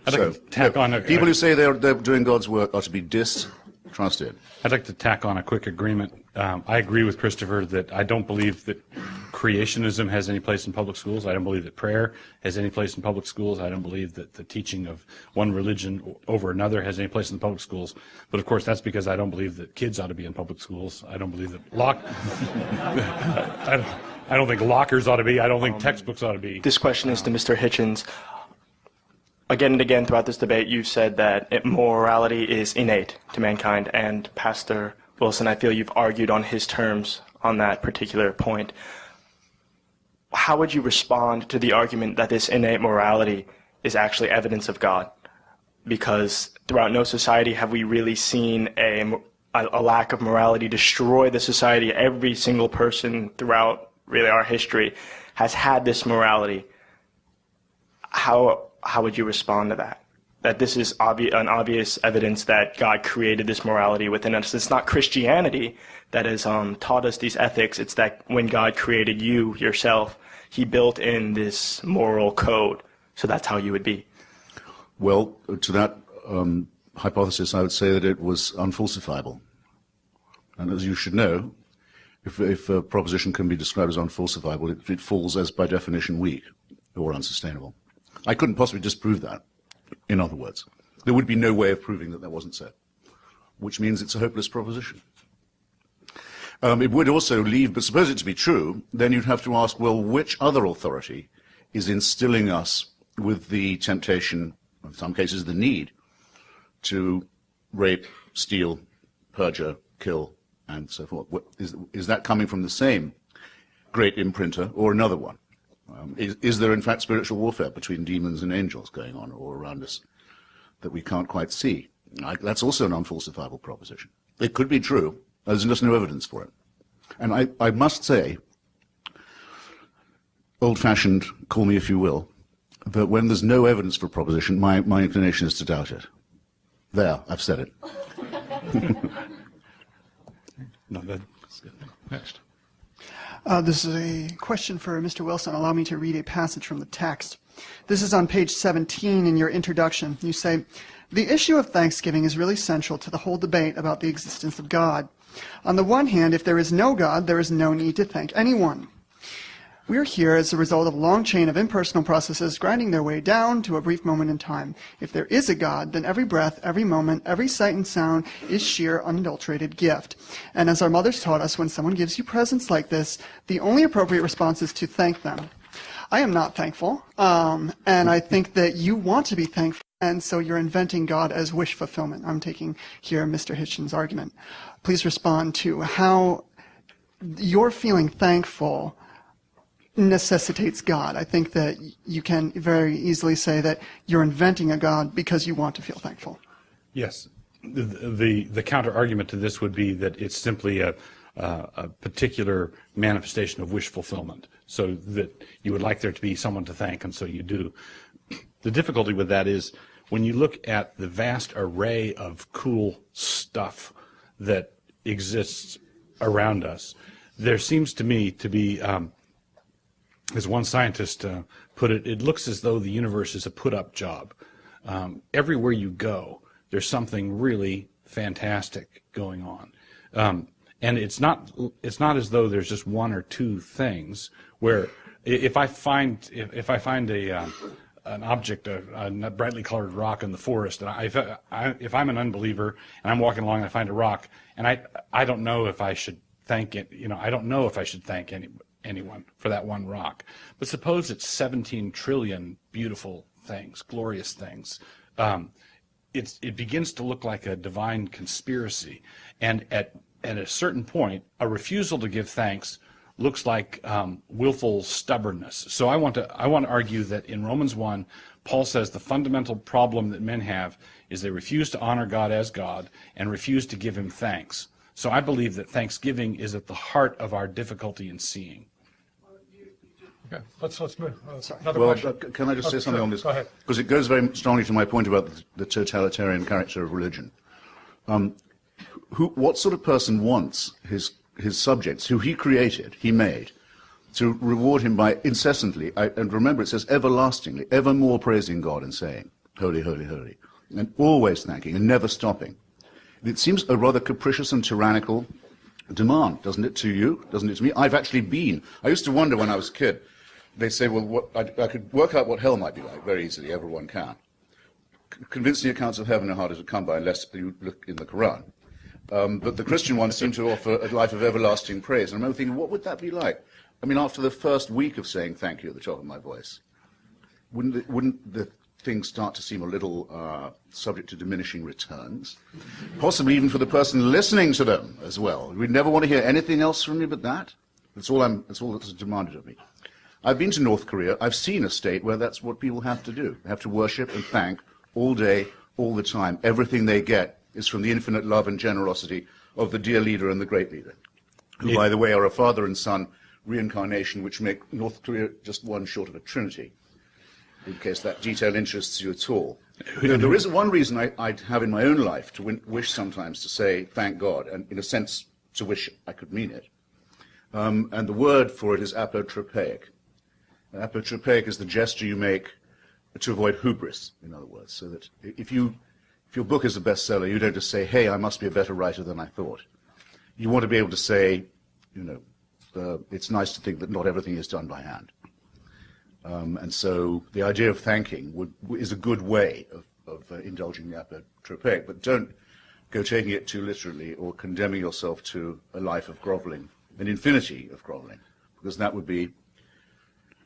People who say they're doing God's work are to be distrusted. I'd like to tack on a quick agreement. I agree with Christopher that I don't believe that creationism has any place in public schools. I don't believe that prayer has any place in public schools. I don't believe that the teaching of one religion over another has any place in public schools. But of course, that's because I don't believe that kids ought to be in public schools. I don't believe that I don't think lockers ought to be. I don't think textbooks ought to be. This question is to Mr. Hitchens. Again and again throughout this debate, you've said that morality is innate to mankind, and Pastor Wilson, I feel you've argued on his terms on that particular point. How would you respond to the argument that this innate morality is actually evidence of God? Because throughout no society have we really seen a lack of morality destroy the society. Every single person throughout really our history has had this morality. How would you respond to that? That this is an obvious evidence that God created this morality within us. It's not Christianity that has taught us these ethics. It's that when God created you, yourself, he built in this moral code. So that's how you would be. Well, to that hypothesis, I would say that it was unfalsifiable. And as you should know, if a proposition can be described as unfalsifiable, it falls as, by definition, weak or unsustainable. I couldn't possibly disprove that, in other words. There would be no way of proving that that wasn't so, which means it's a hopeless proposition. It would also leave, but suppose it to be true, then you'd have to ask, well, which other authority is instilling us with the temptation, in some cases the need, to rape, steal, perjure, kill, and so forth? Is that coming from the same great imprinter or another one? Is there, in fact, spiritual warfare between demons and angels going on all around us that we can't quite see? That's also an unfalsifiable proposition. It could be true. There's just no evidence for it. And I must say, old-fashioned, call me if you will, that when there's no evidence for a proposition, my inclination is to doubt it. There, I've said it. No, that's good. Next. This is a question for Mr. Wilson. Allow me to read a passage from the text. This is on page 17 in your introduction. You say, "The issue of thanksgiving is really central to the whole debate about the existence of God. On the one hand, if there is no God, there is no need to thank anyone. We are here as a result of a long chain of impersonal processes grinding their way down to a brief moment in time. If there is a God, then every breath, every moment, every sight and sound is sheer unadulterated gift. And as our mothers taught us, when someone gives you presents like this, the only appropriate response is to thank them. I am not thankful, and I think that you want to be thankful, and so you're inventing God as wish fulfillment." I'm taking here Mr. Hitchens' argument. Please respond to how your feeling thankful necessitates God. I think that you can very easily say that you're inventing a God because you want to feel thankful. Yes. The counter argument to this would be that it's simply a particular manifestation of wish fulfillment, so that you would like there to be someone to thank, and so you do. The difficulty with that is when you look at the vast array of cool stuff that exists around us, there seems to me to be, as one scientist put it, it looks as though the universe is a put-up job. Everywhere you go, there's something really fantastic going on. And it's not as though there's just one or two things where if I find an object, a brightly colored rock in the forest, and if I'm an unbeliever and I'm walking along and I find a rock, and I don't know if I should thank it, I don't know if I should thank anyone for that one rock. But suppose it's 17 trillion beautiful things, glorious things. It begins to look like a divine conspiracy, and at a certain point, a refusal to give thanks looks like willful stubbornness. So I want to argue that in Romans 1, Paul says the fundamental problem that men have is they refuse to honor God as God and refuse to give him thanks. So I believe that thanksgiving is at the heart of our difficulty in seeing. Okay, let's move. Another Well, question. can I just say something on this? Go ahead. Because it goes very strongly to my point about the totalitarian character of religion. What sort of person wants his subjects, who he created, he made, to reward him by incessantly, and remember it says everlastingly, evermore praising God and saying, holy, holy, holy, and always thanking and never stopping? It seems a rather capricious and tyrannical demand, doesn't it, to you? Doesn't it to me? I used to wonder when I was a kid, they say, well, I could work out what hell might be like very easily, everyone can. Convincing accounts of heaven are harder to come by unless you look in the Qur'an. But the Christian ones seem to offer a life of everlasting praise. And I remember thinking, what would that be like? I mean, after the first week of saying thank you at the top of my voice, wouldn't the thing start to seem a little subject to diminishing returns? Possibly even for the person listening to them as well. We'd never want to hear anything else from me but that. That's all that's demanded of me. I've been to North Korea. I've seen a state where that's what people have to do. They have to worship and thank all day, all the time. Everything they get is from the infinite love and generosity of the dear leader and the great leader, who, by the way, are a father and son reincarnation, which make North Korea just one short of a trinity, in case that detail interests you at all. There is one reason I have in my own life to wish sometimes to say thank God, and in a sense to wish I could mean it. And the word for it is apotropaic. Apotropaic is the gesture you make to avoid hubris, in other words, so that if your book is a bestseller, you don't just say, hey, I must be a better writer than I thought. You want to be able to say, it's nice to think that not everything is done by hand. And so the idea of thanking is a good way of indulging the apotropaic, but don't go taking it too literally or condemning yourself to a life of groveling, an infinity of groveling, because that would be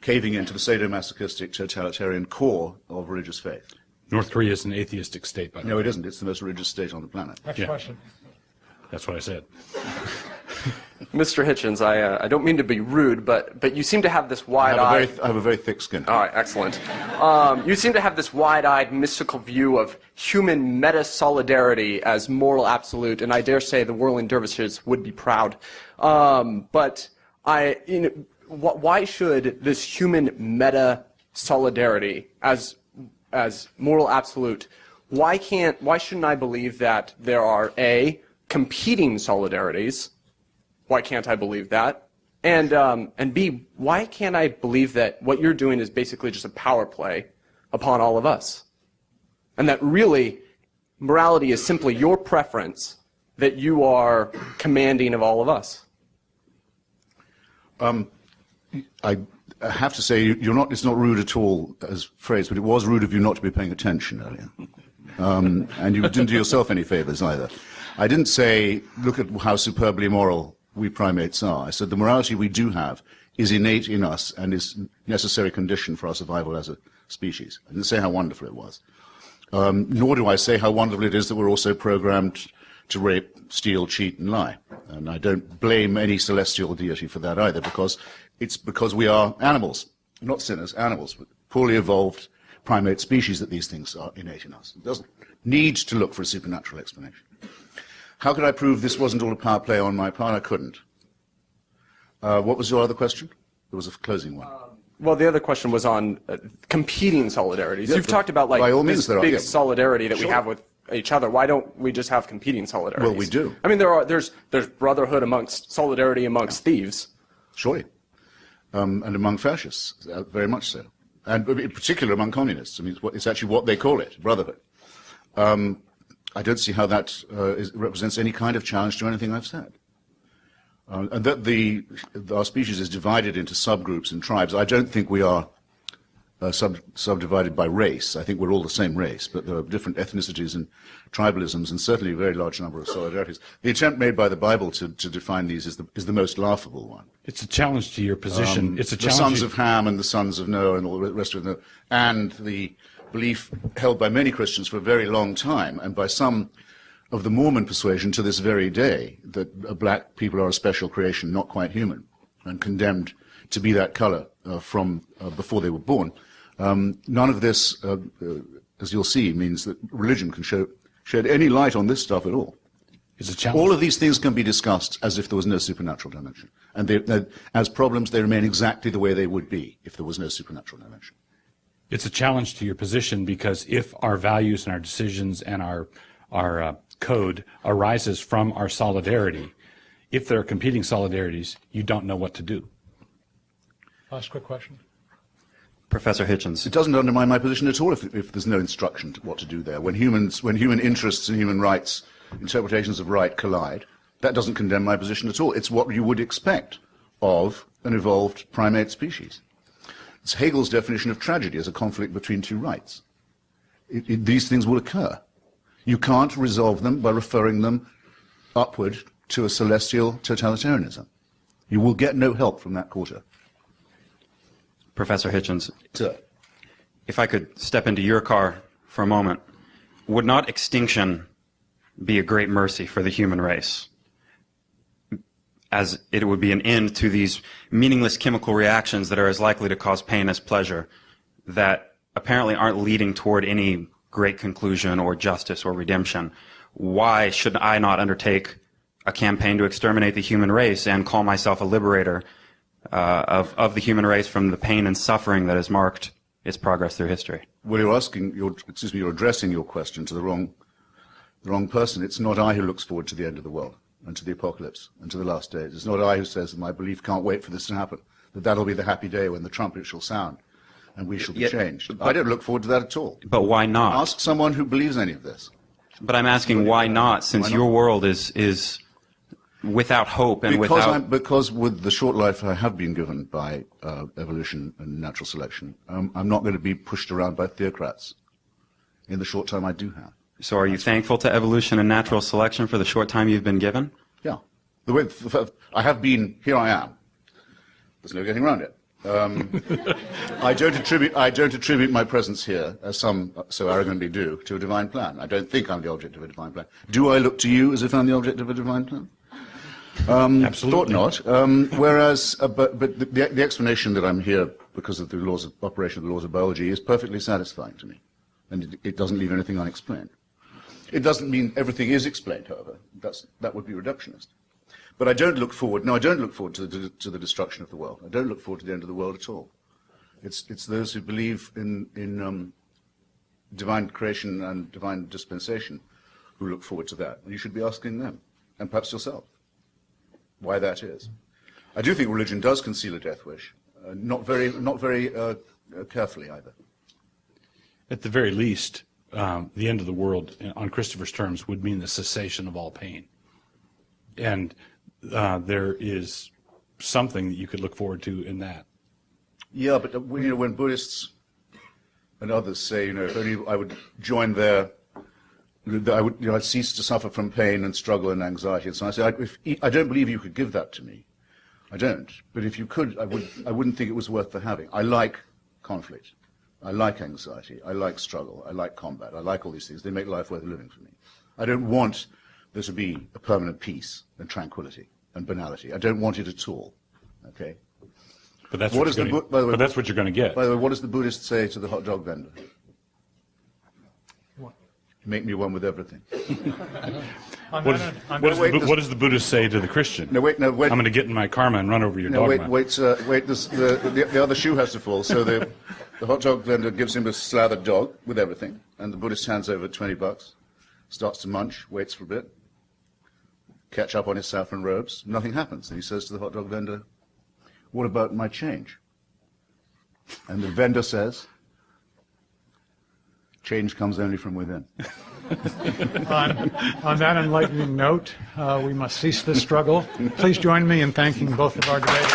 caving into the sadomasochistic totalitarian core of religious faith. North Korea is an atheistic state, by the way. No, it isn't. It's the most religious state on the planet. Next Yeah. question. That's what I said. Mr. Hitchens, I don't mean to be rude, but you seem to have this I wide-eyed... have a very thick skin. All right, excellent. You seem to have this wide-eyed, mystical view of human meta-solidarity as moral absolute, and I dare say the whirling dervishes would be proud. But why should this human meta-solidarity as moral absolute, why shouldn't I believe that there are A, competing solidarities? Why can't I believe that? And B, why can't I believe that what you're doing is basically just a power play upon all of us? And that really morality is simply your preference that you are commanding of all of us? I have to say, it's not rude at all as phrased, but it was rude of you not to be paying attention earlier. And you didn't do yourself any favors either. I didn't say, look at how superbly moral we primates are. I said the morality we do have is innate in us and is a necessary condition for our survival as a species. I didn't say how wonderful it was. Nor do I say how wonderful it is that we're also programmed to rape, steal, cheat, and lie. And I don't blame any celestial deity for that either, because it's because we are animals, not sinners, animals, but poorly evolved primate species that these things are innate in us. It doesn't need to look for a supernatural explanation. How could I prove this wasn't all a power play on my part? I couldn't. What was your other question? There was a closing one. Well, the other question was on competing solidarities. Yeah, You've talked about by all means this there are, big yeah. solidarity that Sure. we have with each other. Why don't we just have competing solidarities? Well, we do. I mean, there's brotherhood amongst solidarity amongst thieves. Surely. And among fascists, very much so. And in particular among communists. I mean, it's actually what they call it, brotherhood. I don't see how that represents any kind of challenge to anything I've said. And that our species is divided into subgroups and tribes. I don't think we are subdivided by race. I think we're all the same race, but there are different ethnicities and tribalisms, and certainly a very large number of solidarities. The attempt made by the Bible to define these is the most laughable one. It's a challenge to your position. It's a the challenge. sons of Ham and the sons of Noah and all the rest of it, and the belief held by many Christians for a very long time, and by some of the Mormon persuasion to this very day, that black people are a special creation, not quite human, and condemned to be that color from before they were born. None of this, as you'll see, means that religion can shed any light on this stuff at all. It's a challenge. All of these things can be discussed as if there was no supernatural dimension. And as problems, they remain exactly the way they would be if there was no supernatural dimension. It's a challenge to your position, because if our values and our decisions and our code arises from our solidarity, if there are competing solidarities, you don't know what to do. Last quick question. Professor Hitchens. It doesn't undermine my position at all if there's no instruction to what to do there. When human interests and human rights, interpretations of right collide, that doesn't condemn my position at all. It's what you would expect of an evolved primate species. It's Hegel's definition of tragedy as a conflict between two rights. These things will occur. You can't resolve them by referring them upward to a celestial totalitarianism. You will get no help from that quarter. Professor Hitchens, Sir. if I could step into your car for a moment, would not extinction be a great mercy for the human race? As it would be an end to these meaningless chemical reactions that are as likely to cause pain as pleasure, that apparently aren't leading toward any great conclusion or justice or redemption. Why should I not undertake a campaign to exterminate the human race and call myself a liberator of the human race from the pain and suffering that has marked its progress through history? Well, you're addressing your question to the wrong person. It's not I who looks forward to the end of the world and to the apocalypse and to the last days. It's not I who says that my belief can't wait for this to happen, that that'll be the happy day when the trumpet shall sound and we shall be changed. I don't look forward to that at all. But why not? Ask someone who believes any of this. But I'm asking why not, since your world is without hope and Because with the short life I have been given by evolution and natural selection, I'm not going to be pushed around by theocrats. in the short time I do have. So are you thankful to evolution and natural selection for the short time you've been given? Yeah. I have been, here I am. There's no getting around it. I don't attribute my presence here, as some so arrogantly do, to a divine plan. I don't think I'm the object of a divine plan. Do I look to you as if I'm the object of a divine plan? Absolutely. Thought not. Whereas, but the explanation that I'm here because of the laws of operation of the laws of biology is perfectly satisfying to me, and it doesn't leave anything unexplained. It doesn't mean everything is explained, however. That would be reductionist. But I don't look forward. No, I don't look forward to the destruction of the world. I don't look forward to the end of the world at all. It's those who believe in divine creation and divine dispensation who look forward to that. And you should be asking them, and perhaps yourself, why that is. I do think religion does conceal a death wish, not very carefully either. At the very least, the end of the world, on Christopher's terms, would mean the cessation of all pain. And there is something that you could look forward to in that. Yeah, but when Buddhists and others say, if only I would join their, I'd cease to suffer from pain and struggle and anxiety. And so I say, I don't believe you could give that to me. I don't. But if you could, I wouldn't think it was worth the having. I like conflict. I like anxiety. I like struggle. I like combat. I like all these things. They make life worth living for me. I don't want there to be a permanent peace and tranquility and banality. I don't want it at all. Okay? But that's what you're going to get. By the way, what does the Buddhist say to the hot dog vendor? What? Make me one with everything. What does the Buddhist say to the Christian? No, wait. I'm going to get in my karma and run over your dogma. Wait. The other shoe has to fall. So the hot dog vendor gives him a slathered dog with everything, and the Buddhist hands over $20, starts to munch, waits for a bit, catch up on his saffron robes. Nothing happens. And he says to the hot dog vendor, "What about my change?" And the vendor says, "Change comes only from within." On that enlightening note, we must cease this struggle. Please join me in thanking both of our debaters.